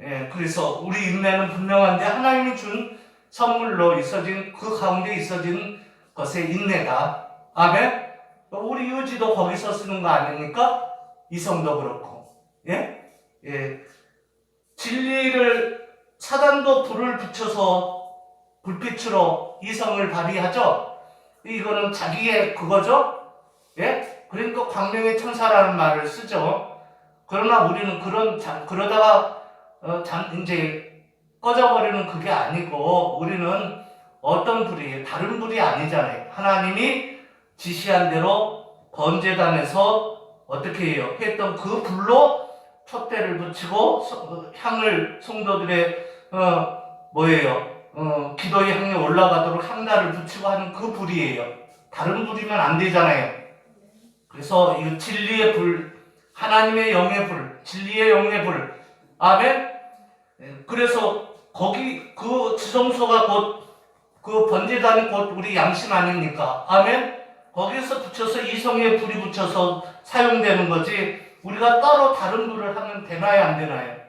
예, 그래서 우리 인내는 분명한데 하나님이 준 선물로 있어진, 그 가운데 있어진 것의 인내다. 아멘. 우리 유지도 거기서 쓰는 거 아닙니까? 이성도 그렇고. 예? 예. 진리를, 사단도 불을 붙여서 불빛으로 이성을 발휘하죠. 이거는 자기의 그거죠. 예? 그러니까 광명의 천사라는 말을 쓰죠. 그러나 우리는 그러다가 이제 꺼져버리는 그게 아니고, 우리는 어떤 불이, 다른 불이 아니잖아요. 하나님이 지시한 대로 번제단에서 어떻게 해요? 했던 그 불로 촛대를 붙이고 향을 성도들의 기도의 향에 올라가도록 향단을 붙이고 하는 그 불이에요. 다른 불이면 안 되잖아요. 그래서 이 진리의 불, 하나님의 영의 불, 진리의 영의 불. 아멘. 그래서 거기 그 지성소가 곧 그 번제단이 곧 우리 양심 아닙니까? 아멘. 거기서 붙여서 이성의 불이 붙여서 사용되는 거지, 우리가 따로 다른 불을 하면 되나요, 안 되나요?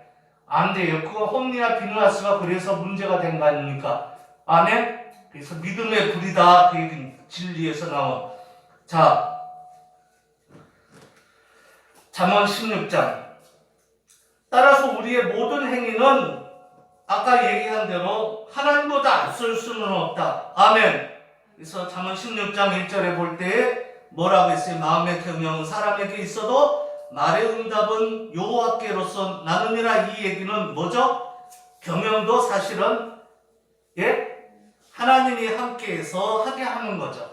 안 돼요. 그거 홈리와 비누아스가 그래서 문제가 된 거 아닙니까? 아멘. 그래서 믿음의 불이다, 그 얘기는 진리에서 나온. 자, 잠언 16장. 따라서 우리의 모든 행위는 아까 얘기한 대로 하나님보다 앞설 수는 없다. 아멘. 그래서 잠언 16장 1절에 볼 때 뭐라고 했어요? 마음의 경영은 사람에게 있어도 말의 응답은 여호와께로서 나느니라. 이 얘기는 뭐죠? 경영도 사실은 하나님이 함께해서 하게 하는 거죠.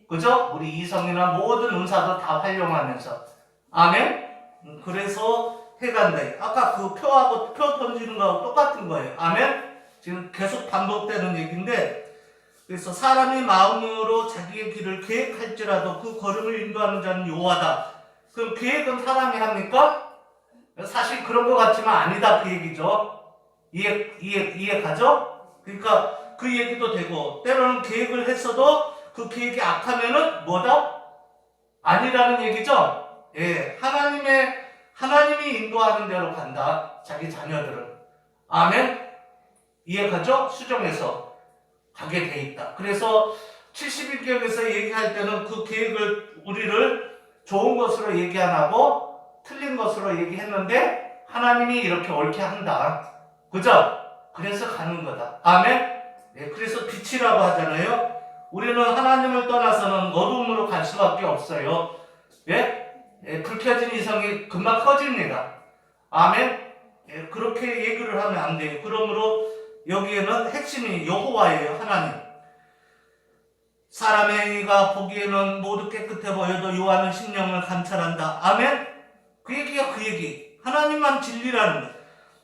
그죠? 우리 이성이나 모든 은사도 다 활용하면서. 아멘. 그래서 해간다. 아까 그 표하고 표 던지는 거하고 똑같은 거예요. 아멘. 지금 계속 반복되는 얘기인데, 그래서 사람이 마음으로 자기의 길을 계획할지라도 그 걸음을 인도하는 자는 여호와다. 그럼 계획은 사람이 합니까? 사실 그런 것 같지만 아니다, 그 얘기죠. 이해 가죠? 그러니까 그 얘기도 되고, 때로는 계획을 했어도 그 계획이 악하면은 뭐다? 아니라는 얘기죠. 예, 하나님이 인도하는 대로 간다, 자기 자녀들은. 아멘. 이해 가죠? 수정해서 가게 돼 있다. 그래서 71개역에서 얘기할 때는 그 계획을, 우리를 좋은 것으로 얘기 안 하고 틀린 것으로 얘기했는데 하나님이 이렇게 옳게 한다. 그죠? 그래서 가는 거다. 아멘. 예, 그래서 빛이라고 하잖아요. 우리는 하나님을 떠나서는 어둠으로 갈 수밖에 없어요. 예? 불 켜진 이성이 금방 커집니다. 아멘. 예, 그렇게 얘기를 하면 안 돼요. 그러므로 여기에는 핵심이 여호와예요. 하나님. 사람의 행위가 보기에는 모두 깨끗해 보여도 여호와는 심령을 감찰한다. 아멘. 그 얘기가 그 얘기. 하나님만 진리라는 거.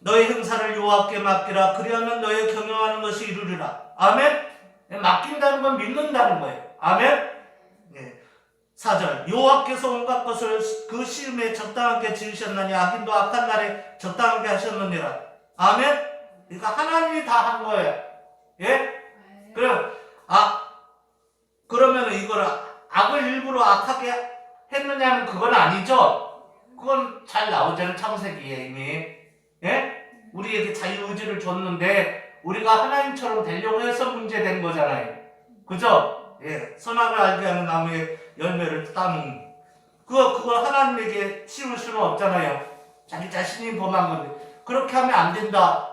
너의 행사를 여호와께 맡기라. 그리하면 너의 경영하는 것이 이루리라. 아멘. 맡긴다는 건 믿는다는 거예요. 아멘. 4절. 여호와께서 온갖 것을 그 시음에 적당하게 지으셨나니 악인도 악한 날에 적당하게 하셨느니라. 아멘. 그러니까 하나님이 다 한 거예요. 예? 그러면 이걸 악을 일부러 악하게 했느냐면 그건 아니죠. 그건 잘 나오잖아요. 창세기에 이미. 예? 우리에게 자유의지를 줬는데 우리가 하나님처럼 되려고 해서 문제된 거잖아요. 그죠? 예. 선악을 알게 하는 나무의 열매를 따는. 그걸 하나님에게 씌울 수는 없잖아요. 자기 자신이 범한 건데. 그렇게 하면 안 된다.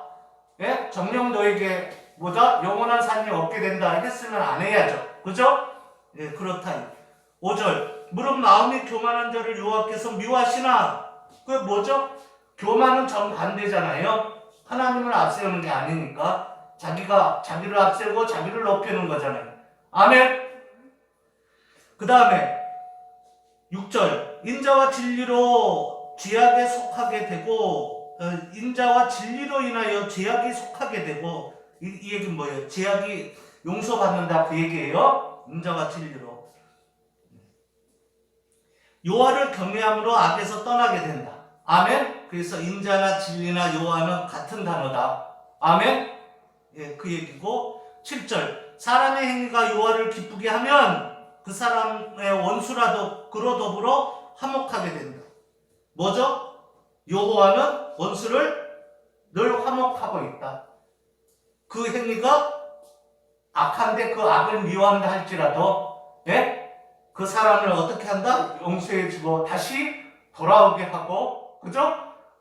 예? 정녕 너에게 영원한 삶이 얻게 된다 했으면 안 해야죠. 그죠? 예, 그렇다. 5절. 무릇 마음이 교만한 자를 여호와께서 미워하시나. 그게 뭐죠? 교만은 정반대잖아요. 하나님을 앞세우는 게 아니니까 자기가 자기를 앞세우고 자기를 높이는 거잖아요. 아멘. 그 다음에 6절 인자와 진리로 죄악에 속하게 되고 인자와 진리로 인하여 죄악이 속하게 되고 이 얘기는 뭐예요? 죄악이 용서받는다 그 얘기예요. 인자와 진리로 여호와를 경외함으로 악에서 떠나게 된다. 아멘. 그래서 인자나 진리나 여호와는 같은 단어다. 아멘. 예, 그 얘기고 7절 사람의 행위가 여호와를 기쁘게 하면 그 사람의 원수라도 그로 더불어 화목하게 된다. 뭐죠? 여호와는 원수를 늘 화목하고 있다. 그 행위가 악한데 그 악을 미워한다 할지라도 예? 그 사람을 어떻게 한다? 용서해주고 다시 돌아오게 하고 그죠?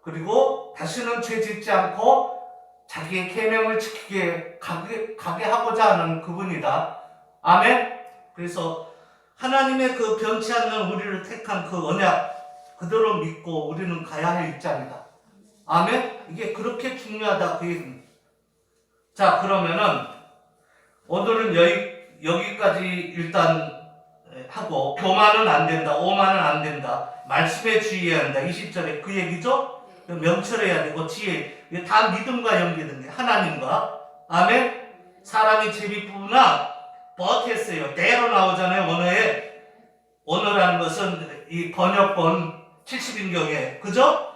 그리고 다시는 죄 짓지 않고 자기의 계명을 지키게 가게 하고자 하는 그분이다. 아멘. 그래서 하나님의 그 변치 않는 우리를 택한 그 언약 그대로 믿고 우리는 가야 할 입장이다. 아멘. 이게 그렇게 중요하다 그 얘기입니다. 자, 그러면은 오늘은 여기까지 일단 하고 교만은 안 된다, 오만은 안 된다, 말씀에 주의해야 한다. 20절에 그 얘기죠. 명철해야 되고 지혜, 이게 다 믿음과 연계된 게 하나님과. 아멘. 사람이 제비뽑으나 버티했어요. 대로 나오잖아요. 언어에. 언어라는 것은 이 번역본 70인경에 그죠?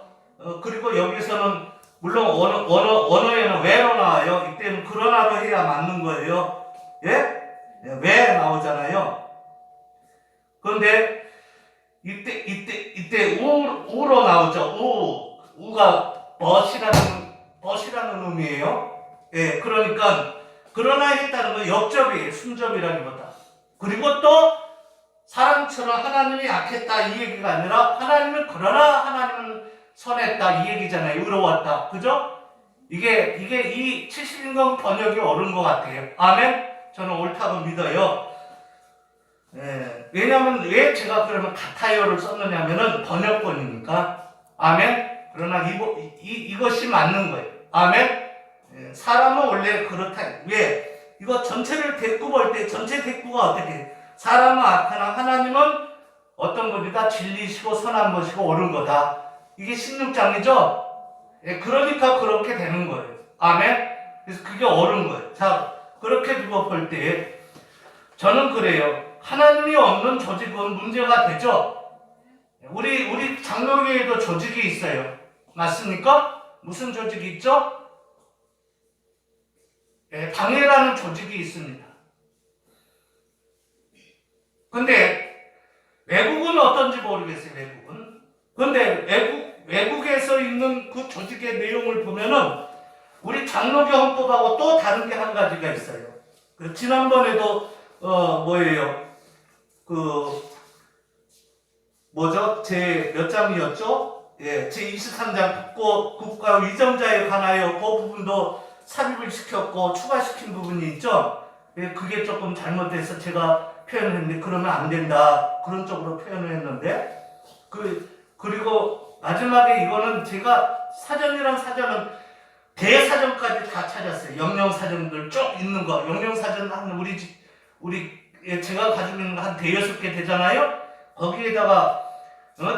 그리고 여기서는 물론 언어에는 왜로 나와요. 이때는 그러나로 해야 맞는 거예요. 예? 왜 나오잖아요. 그런데 이때 우로 나오죠. 우가 벗이라는 의미예요. 예, 그러니까 그러나 했다는 건 역접이에요. 순접이라기보다. 그리고 또 사람처럼 하나님이 악했다 이 얘기가 아니라 하나님은 그러나 하나님은 선했다 이 얘기잖아요. 의로웠다. 그죠? 이게 이 70인경 번역이 옳은 것 같아요. 아멘. 저는 옳다고 믿어요. 예, 왜냐하면 왜 제가 그러면 같아요를 썼느냐면은 번역본이니까. 아멘. 그러나 이것이 맞는 거예요. 아멘. 예, 사람은 원래 그렇다. 왜? 이거 전체를 대꾸 볼 때 전체 대꾸가 어떻게 해? 사람은 악하나 하나님은 어떤 분이다? 진리시고 선한 것이고 옳은 거다. 이게 16장이죠? 예, 그러니까 그렇게 되는 거예요. 아멘. 그래서 그게 옳은 거예요. 자, 그렇게 두고 볼 때 저는 그래요. 하나님이 없는 조직은 문제가 되죠. 우리 장로교회에도 조직이 있어요. 맞습니까? 무슨 조직이 있죠? 예, 당회라는 조직이 있습니다. 근데 외국은 어떤지 모르겠어요. 외국은. 근데 외국에서 있는 그 조직의 내용을 보면은 우리 장로교 헌법하고 또 다른 게 한 가지가 있어요. 지난번에도 제 몇 장이었죠? 예, 제 23장 국가 위정자에 관하여 그 부분도 삽입을 시켰고 추가시킨 부분이 있죠? 예, 그게 조금 잘못돼서 제가 표현을 했는데 그러면 안 된다. 그런 쪽으로 표현을 했는데 그리고 마지막에 이거는 제가 사전이란 사전은 대사전까지 다 찾았어요. 영영사전들 쭉 있는 거. 영영사전 한 제가 가지고 있는 거 한 대여섯 개 되잖아요. 거기에다가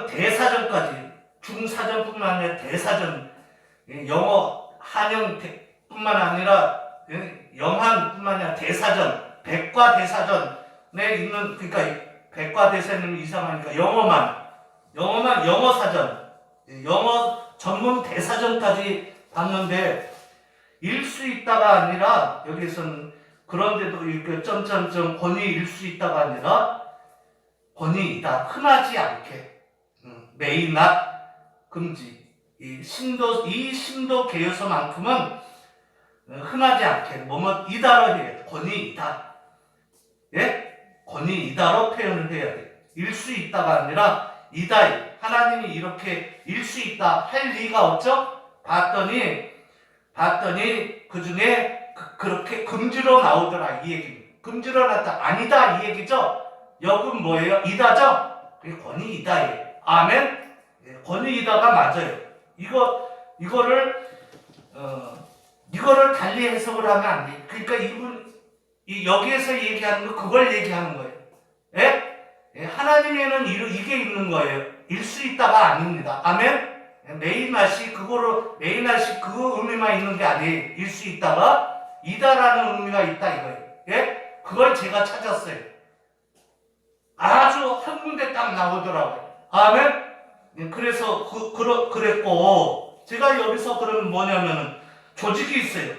대사전까지 중사전뿐만 아니라 대사전 영어 한영뿐만 아니라 영한뿐만 아니라 대사전 백과 대사전에 있는 그러니까 백과 대사는 이상하니까 영어 사전 영어 전문 대사전까지 봤는데 일 수 있다가 아니라 여기서는 그런데도 이렇게 점점점 권위일 수 있다가 아니라 권위이다. 흔하지 않게 may not 금지 이 심도 개요서만큼은 흔하지 않게 뭐뭐 이다로 해야 돼. 권위이다. 예? 권위이다로 표현을 해야 돼. 일 수 있다가 아니라 이다. 하나님이 이렇게 일 수 있다 할 리가 없죠? 봤더니 그 중에 그렇게 금지로 나오더라 이 얘기입니다. 금지로 나왔다 아니다 이 얘기죠. 역은 뭐예요? 이다죠. 그게 권위이다예요. 아멘. 권위이다가 맞아요. 이거를 이거를 달리 해석을 하면 안 돼. 그러니까 여기에서 얘기하는 거 그걸 얘기하는 거예요. 예? 예, 하나님에는 이게 있는 거예요. 일 수 있다가 아닙니다. 아멘? 메이낫이 그 의미만 있는 게 아니에요. 일 수 있다가 이다라는 의미가 있다 이거예요. 예? 그걸 제가 찾았어요. 아주 한 군데 딱 나오더라고요. 아멘? 예, 그래서 그랬고 제가 여기서 그러면 뭐냐면은 조직이 있어요.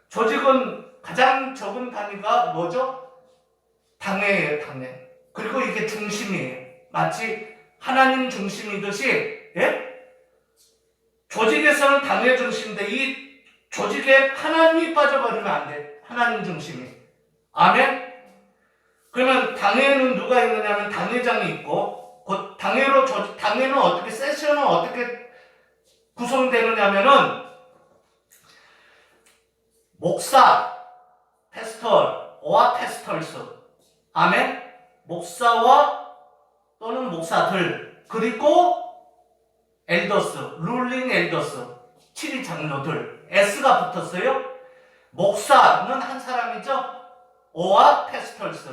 조직은 가장 적은 단위가 뭐죠? 당회예요, 당회. 그리고 이게 중심이에요. 마치 하나님 중심이듯이, 예? 조직에서는 당회 중심인데 이 조직에 하나님이 빠져버리면 안 돼. 하나님 중심이. 아멘? 그러면 당회에는 누가 있느냐면 당회장이 있고, 그 당회는 어떻게, 세션은 어떻게 구성되느냐면은 목사, 패스터와 패스털스. 아멘? 목사와 또는 목사들. 그리고 엘더스, 룰링 엘더스. 7위 장로들. S가 붙었어요. 목사는 한 사람이죠. O와 패스털스.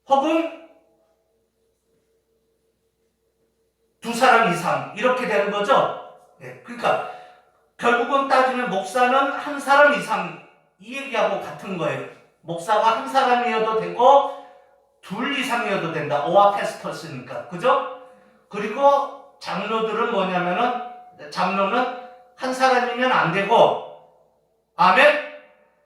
혹은 두 사람 이상. 이렇게 되는 거죠. 네, 그러니까 결국은 따지면 목사는 한 사람 이상 이 얘기하고 같은 거예요. 목사가 한 사람이어도 되고 둘 이상이어도 된다. 오와 패스터스니까. 그죠? 그리고 장로들은 뭐냐면은 장로는 한 사람이면 안 되고 아멘?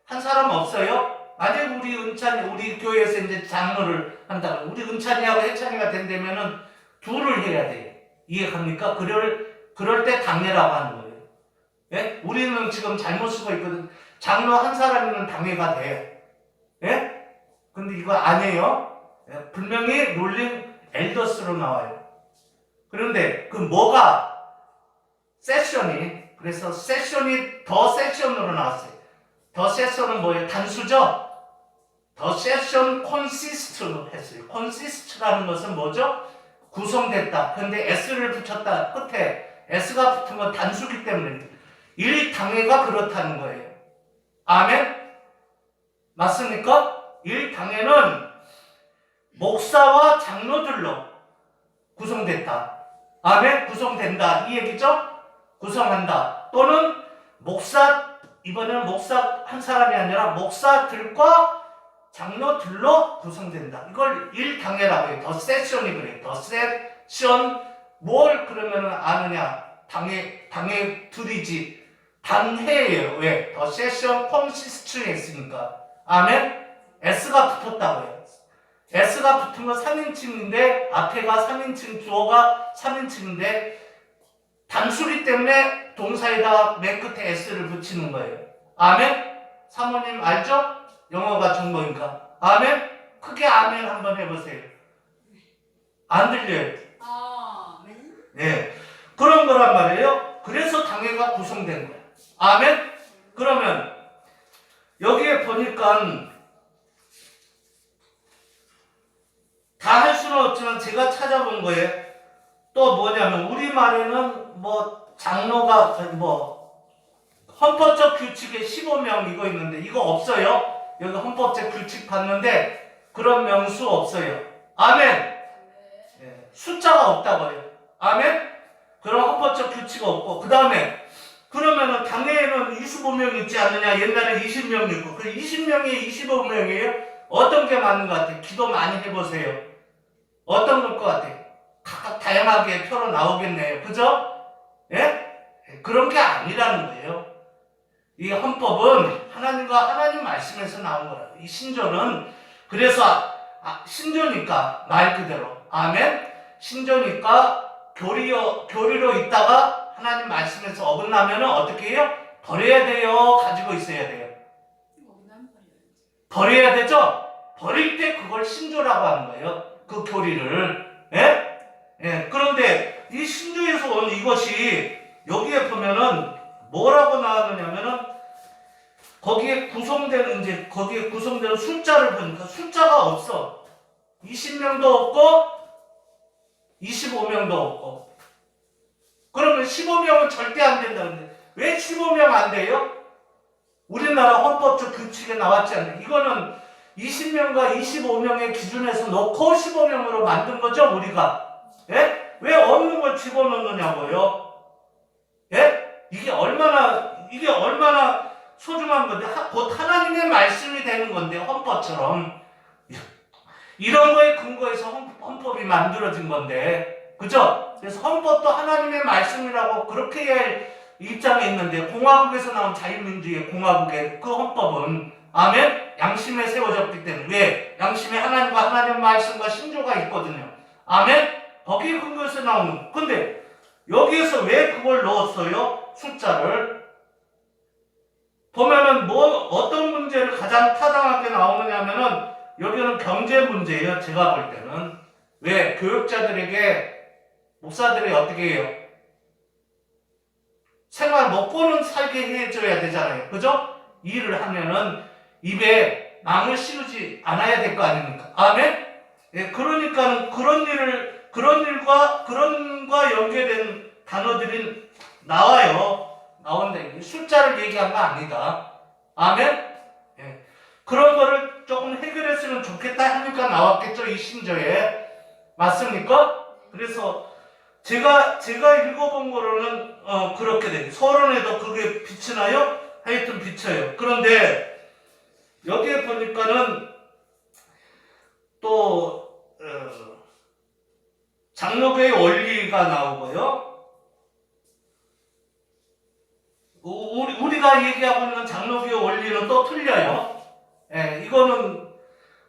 한 사람 없어요? 만약 우리 교회에서 이제 장로를 한다면 우리 은찬이하고 혜찬이가 된다면은 둘을 해야 돼요. 이해갑니까? 그럴 때 당회라고 하는 거예요. 예? 우리는 지금 잘못 쓰고 있거든. 장로 한 사람이면 당회가 돼. 예? 근데 이거 아니에요. 예? 분명히 롤링 엘더스로 나와요. 그런데 그 뭐가 세션이 그래서 세션이 더 세션으로 나왔어요. 더 세션은 뭐예요? 단수죠? 더 세션 콘시스트로 했어요. 콘시스트라는 것은 뭐죠? 구성됐다. 근데 S를 붙였다. 끝에 S가 붙은 건 단수기 때문에 일당회가 그렇다는 거예요. 아멘? 맞습니까? 일당회는 목사와 장로들로 구성됐다. 아멘? 구성된다. 이 얘기죠? 구성한다. 또는 이번에는 목사 한 사람이 아니라 목사들과 장로들로 구성된다. 이걸 일당회라고 해요. 더 세션이 그래요. 더 세션 뭘 그러면 아느냐? 당회들이지. 당회예요. 왜? 더 세션 콘시스트에 있으니까. 아멘? S가 붙었다고요. S가 붙은 건 3인칭인데 앞에가 3인칭 주어가 3인칭인데 단수기 때문에 동사에다가 맨 끝에 S를 붙이는 거예요. 아멘? 사모님 알죠? 영어가 전공이니까. 아멘? 크게 아멘 한번 해보세요. 안 들려요? 아멘. 네. 그런 거란 말이에요. 그래서 당회가 구성된 거예요. 아멘? 그러면 여기에 보니까 다 할 수는 없지만 제가 찾아본 거에 또 뭐냐면 우리말에는 뭐 장로가 헌법적 규칙에 15명 이거 있는데 이거 없어요. 여기 헌법적 규칙 봤는데 그런 명수 없어요. 아멘. 네. 숫자가 없다고요. 아멘. 그런 헌법적 규칙 없고 그 다음에 그러면은 당회에는 25명 있지 않느냐. 옛날에 20명 있고 그 20명이 25명이에요. 어떤 게 맞는 것 같아요? 기도 많이 해보세요. 어떤 걸 것 같아요? 각각 다양하게 표로 나오겠네요. 그죠? 예? 그런 게 아니라는 거예요. 이 헌법은 하나님과 하나님 말씀에서 나온 거라고. 이 신조는 그래서 신조니까 말 그대로 아멘. 신조니까 교리로 있다가 하나님 말씀에서 어긋나면은 어떻게 해요? 버려야 돼요. 가지고 있어야 돼요. 버려야 되죠? 버릴 때 그걸 신조라고 하는 거예요. 그 교리를. 예? 예. 그런데 이 신조에서 온 이것이 여기에 보면은 뭐라고 나왔느냐면은 거기에 구성되는 숫자를 보니까 숫자가 없어. 20명도 없고 25명도 없고. 그러면 15명은 절대 안 된다는데 왜 15명 안 돼요? 우리나라 헌법적 규칙에 나왔지 않나요? 이거는 20명과 25명의 기준에서 놓고 15명으로 만든 거죠, 우리가. 예? 왜 없는 걸 집어넣느냐고요? 예? 이게 얼마나 소중한 건데, 곧 하나님의 말씀이 되는 건데, 헌법처럼. 이런 거에 근거해서 헌법이 만들어진 건데, 그죠? 그래서 헌법도 하나님의 말씀이라고 그렇게 해야 할 입장에 있는데, 공화국에서 나온 자유민주주의 공화국의 그 헌법은, 아멘? 양심에 세워졌기 때문에, 왜? 양심에 하나님과 하나님의 말씀과 신조가 있거든요. 아멘? 거기에 근거해서 나오는. 근데, 여기에서 왜 그걸 넣었어요? 숫자를. 보면은 어떤 문제를 가장 타당하게 나오느냐면은, 여기는 경제 문제예요. 제가 볼 때는. 왜? 교육자들에게 목사들이 어떻게 해요? 생활 먹고는 살게 해줘야 되잖아요. 그죠? 일을 하면은 입에 망을 씌우지 않아야 될 거 아닙니까? 아멘? 예, 그러니까는 그런과 연계된 단어들이 나와요. 나온다. 숫자를 얘기한 거 아니다. 아멘? 예. 그런 거를 조금 해결했으면 좋겠다 하니까 나왔겠죠, 이 신조에. 맞습니까? 그래서 제가 읽어본 거로는 그렇게 돼요. 서론에도 그게 비치나요? 하여튼 비쳐요. 그런데 여기에 보니까는 또 장로교의 원리가 나오고요. 우리가 얘기하고 있는 장로교의 원리는 또 틀려요. 예, 이거는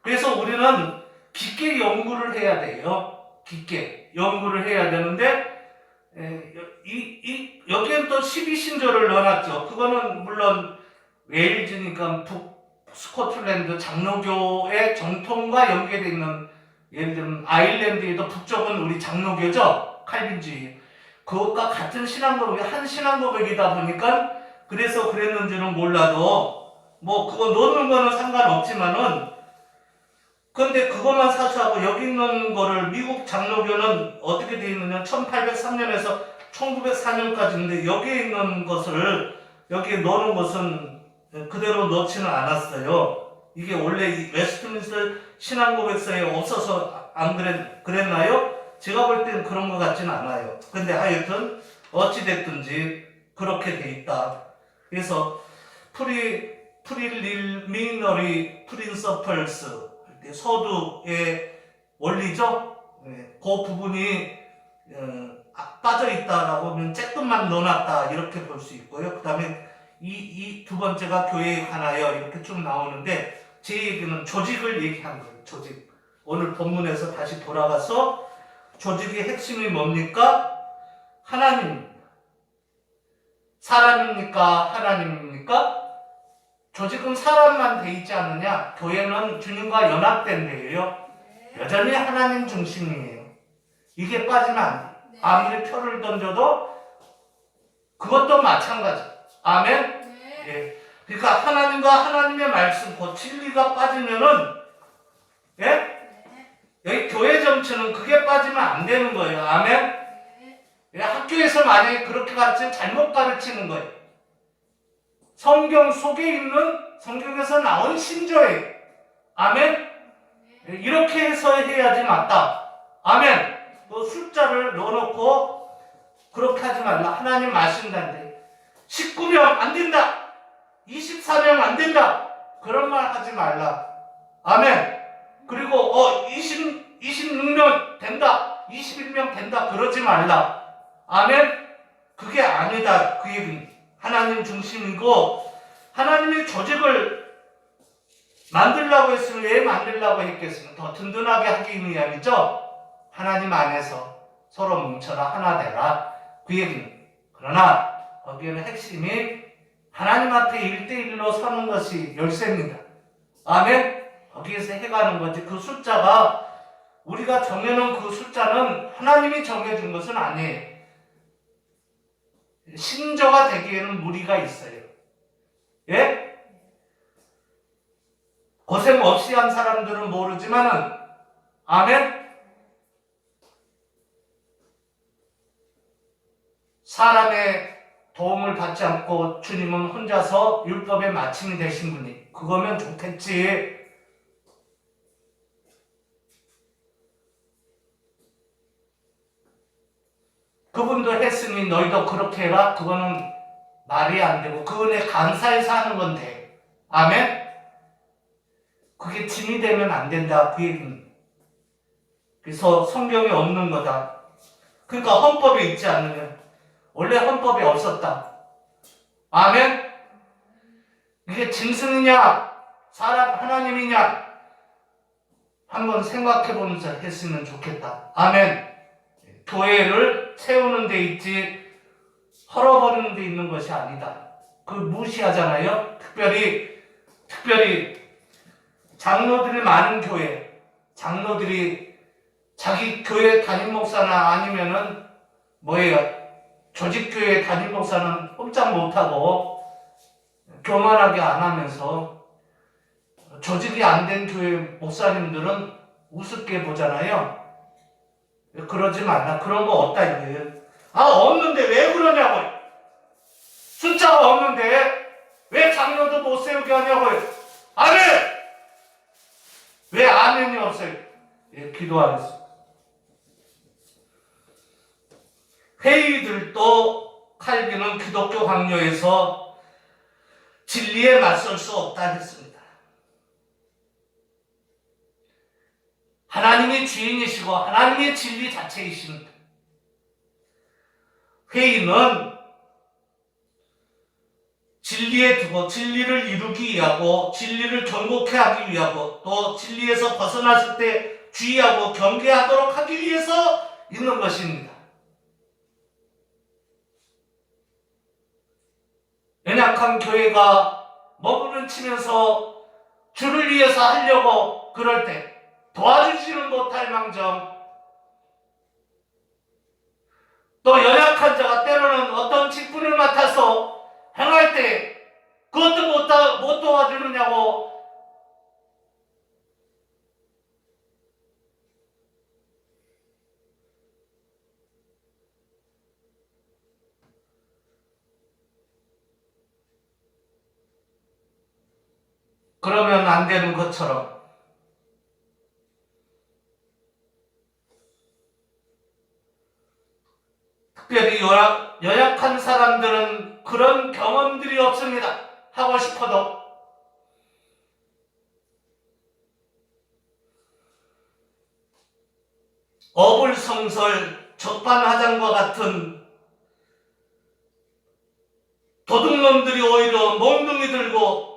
그래서 우리는 깊게 연구를 해야 돼요. 깊게 연구를 해야 되는데 여기엔 또 12신조를 넣어놨죠. 그거는 물론 웨일즈니까 스코틀랜드 장로교의 정통과 연계되어 있는, 예를 들면 아일랜드에도 북쪽은 우리 장로교죠. 칼빈주의. 그것과 같은 신앙고백이 한 신앙고백이다 보니까 그래서 그랬는지는 몰라도 뭐 그거 넣는 거는 상관없지만은, 근데 그것만 사수하고 여기 있는 거를 미국 장로교는 어떻게 되어 있느냐, 1803년에서 1904년까지인데 여기에 있는 것을 여기에 넣는 것은 그대로 넣지는 않았어요. 이게 원래 이 웨스트민스터 신앙고백서에 없어서 안 그랬나요? 제가 볼 때는 그런 것 같지는 않아요. 근데 하여튼 어찌됐든지 그렇게 돼 있다. 그래서 프리리미너리 프린서플스, 서두의 원리죠. 그 부분이 빠져있다라고 하면 쬐끔만 넣어놨다 이렇게 볼 수 있고요. 그 다음에 이 두 번째가 교회에 관하여 이렇게 쭉 나오는데, 제 얘기는 조직을 얘기한 거예요. 조직. 오늘 본문에서 다시 돌아가서 조직의 핵심이 뭡니까? 하나님입니다. 사람입니까? 하나님입니까? 조직은 사람만 돼 있지 않느냐? 교회는 주님과 연합된 데예요. 여전히 하나님 중심이에요. 이게 빠지면 안 돼요. 아무리 표를 던져도 그것도 마찬가지. 아멘? 예. 그러니까 하나님과 하나님의 말씀, 그 진리가 빠지면은, 예? 여기 교회 정치는 그게 빠지면 안 되는 거예요. 아멘? 예, 학교에서 만약에 그렇게 가르치면 잘못 가르치는 거예요. 성경 속에 있는, 성경에서 나온 신조예요. 아멘? 예, 이렇게 해서 해야지 맞다. 아멘? 또 숫자를 넣어놓고 그렇게 하지 말라. 하나님 말씀인데 19명 안 된다. 24명 안 된다. 그런 말 하지 말라. 아멘. 그리고 26명 된다. 21명 된다. 그러지 말라. 아멘. 그게 아니다. 그 얘기는 하나님 중심이고, 하나님의 조직을 만들려고 했으면 왜 만들려고 했겠으면 더 든든하게 하기 위함이죠. 하나님 안에서 서로 뭉쳐라, 하나 되라. 그 얘기는. 그러나 거기에는 핵심이 하나님 앞에 1대1로 서는 것이 열쇠입니다. 아멘? 거기에서 해가는 거지. 그 숫자가, 우리가 정해놓은 그 숫자는 하나님이 정해준 것은 아니에요. 신조가 되기에는 무리가 있어요. 예? 고생 없이 한 사람들은 모르지만은, 아멘? 사람의 도움을 받지 않고 주님은 혼자서 율법의 마침이 되신 분이 그거면 좋겠지. 그분도 했으니 너희도 그렇게 해라. 그거는 말이 안 되고 그 은혜 감사해서 하는 건데. 아멘? 그게 짐이 되면 안 된다. 그 얘기는. 그래서 성경에 없는 거다. 그러니까 헌법에 있지 않으면 원래 헌법에 없었다. 아멘? 이게 짐승이냐 사람 하나님이냐 한번 생각해 보면서 했으면 좋겠다. 아멘. 교회를 세우는 데 있지 헐어버리는 데 있는 것이 아니다. 그 무시하잖아요. 특별히 장로들이 많은 교회, 장로들이 자기 교회 담임 목사나 아니면은 조직교회 담임 목사는 꼼짝 못하고 교만하게 안 하면서 조직이 안 된 교회 목사님들은 우습게 보잖아요. 그러지 말라. 그런 거 없다 이거예요. 없는데 왜 그러냐고요. 숫자가 없는데 왜 장로도 못 세우게 하냐고요. 아멘! 왜 아멘이 없어요? 기도하겠습니다. 회의들도 칼빈은 기독교 강요에서 진리에 맞설 수 없다 했습니다. 하나님이 주인이시고 하나님의 진리 자체이십니다. 회의는 진리에 두고 진리를 이루기 위하고 진리를 경고케 하기 위하고 또 진리에서 벗어났을 때 주의하고 경계하도록 하기 위해서 있는 것입니다. 연약한 교회가 머무는 치면서 주를 위해서 하려고 그럴 때 도와주지는 못할 망정 또 연약한 자가 때로는 어떤 직분을 맡아서 행할 때 그것도 못 도와주느냐고 그러면 안 되는 것처럼 특별히 연약한 사람들은 그런 경험들이 없습니다. 하고 싶어도. 어불성설, 적반하장과 같은 도둑놈들이 오히려 몽둥이 들고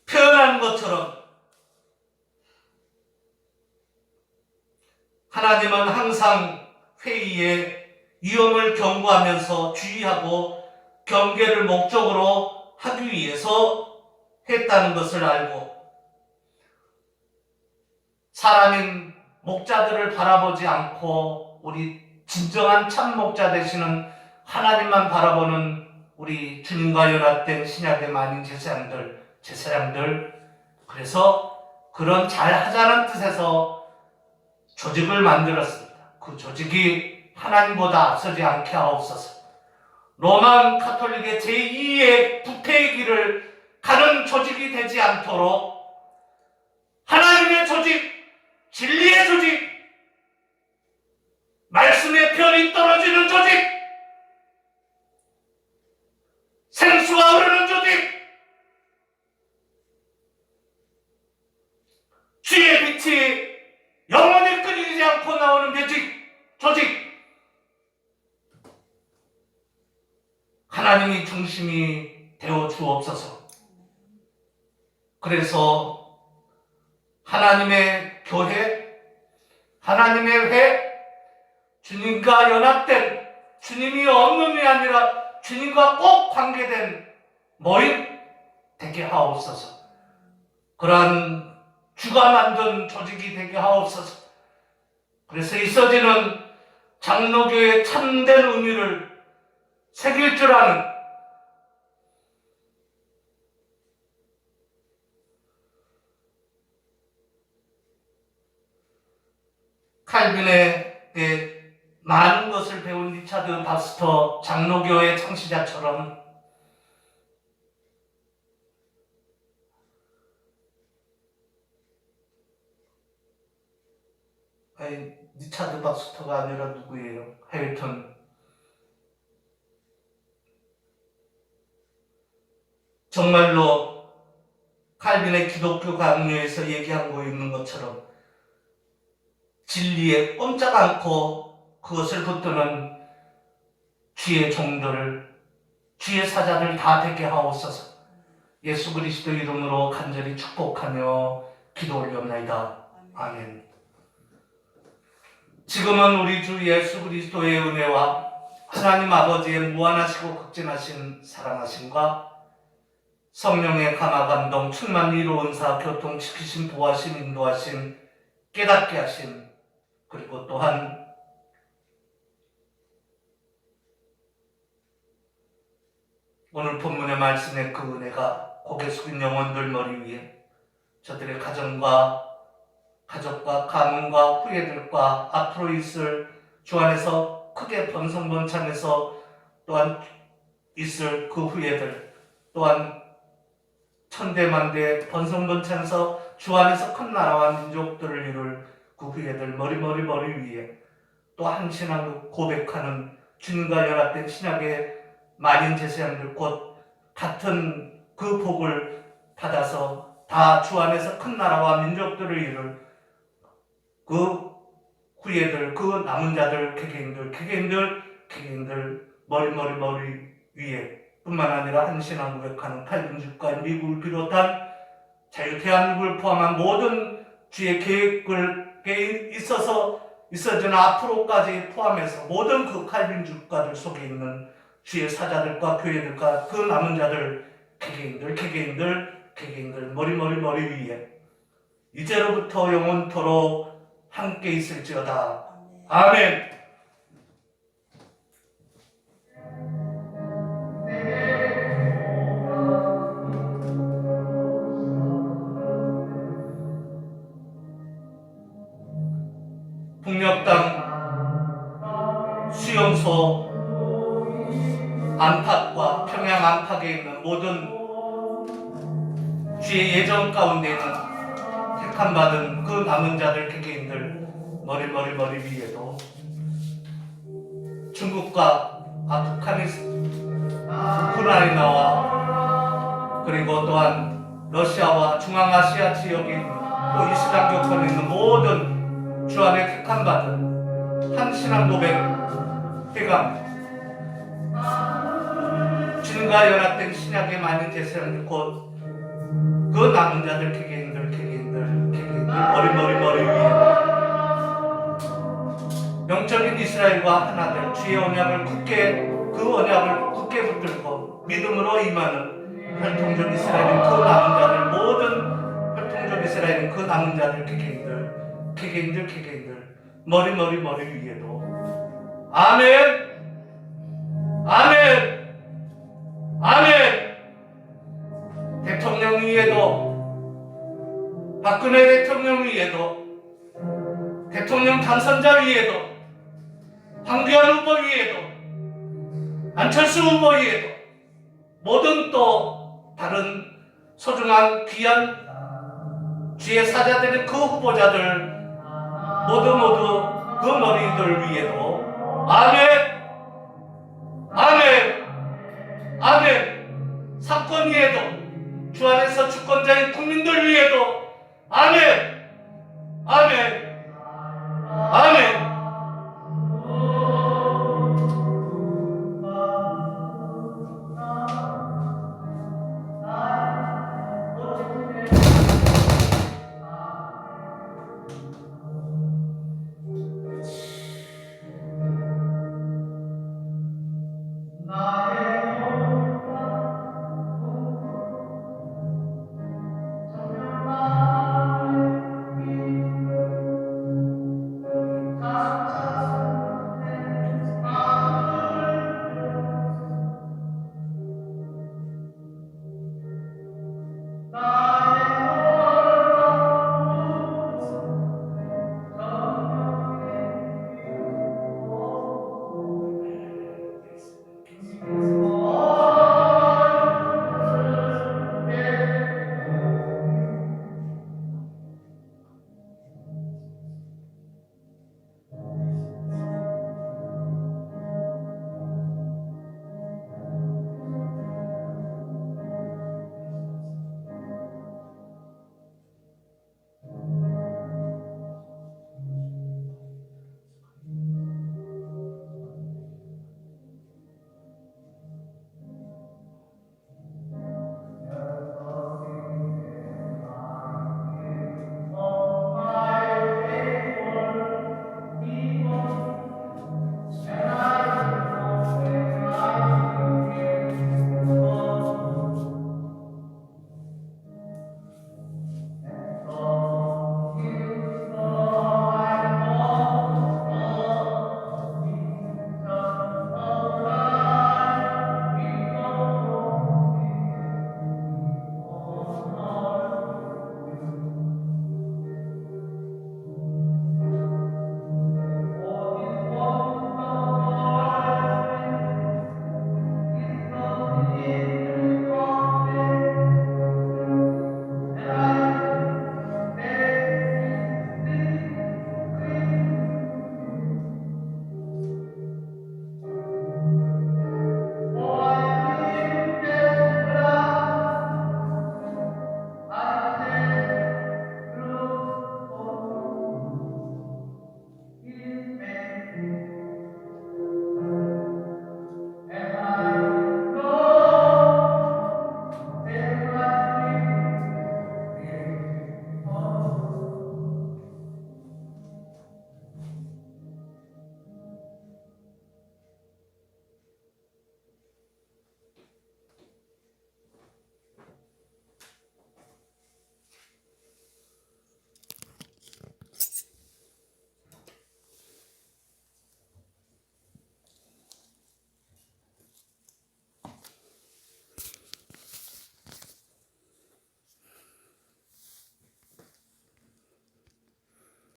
표현하는 것처럼 하나님은 항상 회의에 위험을 경고하면서 주의하고 경계를 목적으로 하기 위해서 했다는 것을 알고 사람인 목자들을 바라보지 않고 우리 진정한 참 목자 되시는 하나님만 바라보는 우리 주님과 연합된 신약의 많은 제사장들 그래서 그런 잘하자는 뜻에서 조직을 만들었습니다. 그 조직이 하나님보다 앞서지 않게 하옵소서. 로만 카톨릭의 제2의 부패의 길을 가는 조직이 되지 않도록 하나님의 조직, 진리의 조직, 말씀의 별이 떨어지는 조직, 생수가 흐르는 조직, 주의 빛이 영원히 끊이지 않고 나오는 조직, 하나님이 중심이 되어 주옵소서. 그래서 하나님의 교회, 하나님의 회, 주님과 연합된, 주님이 없는 게 아니라 주님과 꼭 관계된 모임 되게 하옵소서. 그러한 주가 만든 조직이 되게 하옵소서. 그래서 있어지는 장로교의 참된 의미를 새길 줄 아는 칼빈의 많은 것을 배운 리차드 박스터 장로교회 창시자처럼 아니, 리차드 박스터가 아니라 누구예요? 하여튼 정말로 칼빈의 기독교 강요에서 얘기한 거 있는 것처럼 진리에 꼼짝 않고 그것을 붙드는 주의 종들을, 주의 사자들 다 되게 하옵소서. 예수 그리스도 이름으로 간절히 축복하며 기도 올려옵나이다. 아멘. 지금은 우리 주 예수 그리스도의 은혜와 하나님 아버지의 무한하시고 극진하신 사랑하심과 성령의 감화 감동 충만 위로 은사 교통 지키심 보호하심 인도하심 깨닫게 하심 그리고 또한 오늘 본문의 말씀의 그 은혜가 고개 숙인 영혼들 머리 위에 저들의 가정과 가족과 가문과 후예들과 앞으로 있을 주 안에서 크게 번성번창해서 또한 있을 그 후예들 또한 천대만대 번성번창해서 주 안에서 큰 나라와 민족들을 이룰 그 후예들 머리 위에 또 한 신앙 고백하는 주님과 연합된 신약의 만인 제사장들 곧 같은 그 복을 받아서 다 주 안에서 큰 나라와 민족들을 이룰 그 후예들, 그 남은 자들, 개개인들 머리 위에 뿐만 아니라 한 신앙 고백하는 칼빈주과 미국을 비롯한 자유 대한민국을 포함한 모든 주의 계획에 있어지는 앞으로까지 포함해서 모든 그 칼빈주과들 속에 있는 주의 사자들과 교회들과 그 남은 자들, 개개인들 머리 위에 이제로부터 영원토록 함께 있을지어다. 아멘. 북녘땅 수용소 안팎과 평양 안팎에 있는 모든 주의 예정 가운데 있는 택함받은 그 남은 자들 개개인들 머리 위에도 중국과 우크라이나와 그리고 또한 러시아와 중앙아시아 지역에 있는 또 이슬람 교권에 있는 모든 주 안에 택함받은 한 신앙 고백 회감 주님과 연합된 신약의 많은 제사장들 곧 그 남은 자들 개개인들 머리 위에 영적인 이스라엘과 하나될 주의 언약을 굳게 붙들고 믿음으로 임하는 혈통적 이스라엘인 그 남은 자들 모든 혈통적 이스라엘인 그 남은 자들 개개인들 머리 위에도 아멘 대통령 위에도 박근혜 대통령 위에도 대통령 당선자 위에도 황교안 후보 위에도 안철수 후보 위에도 모든 또 다른 소중한 귀한 주의 사자들의 그 후보자들 모두 그 머리들 위에도 아멘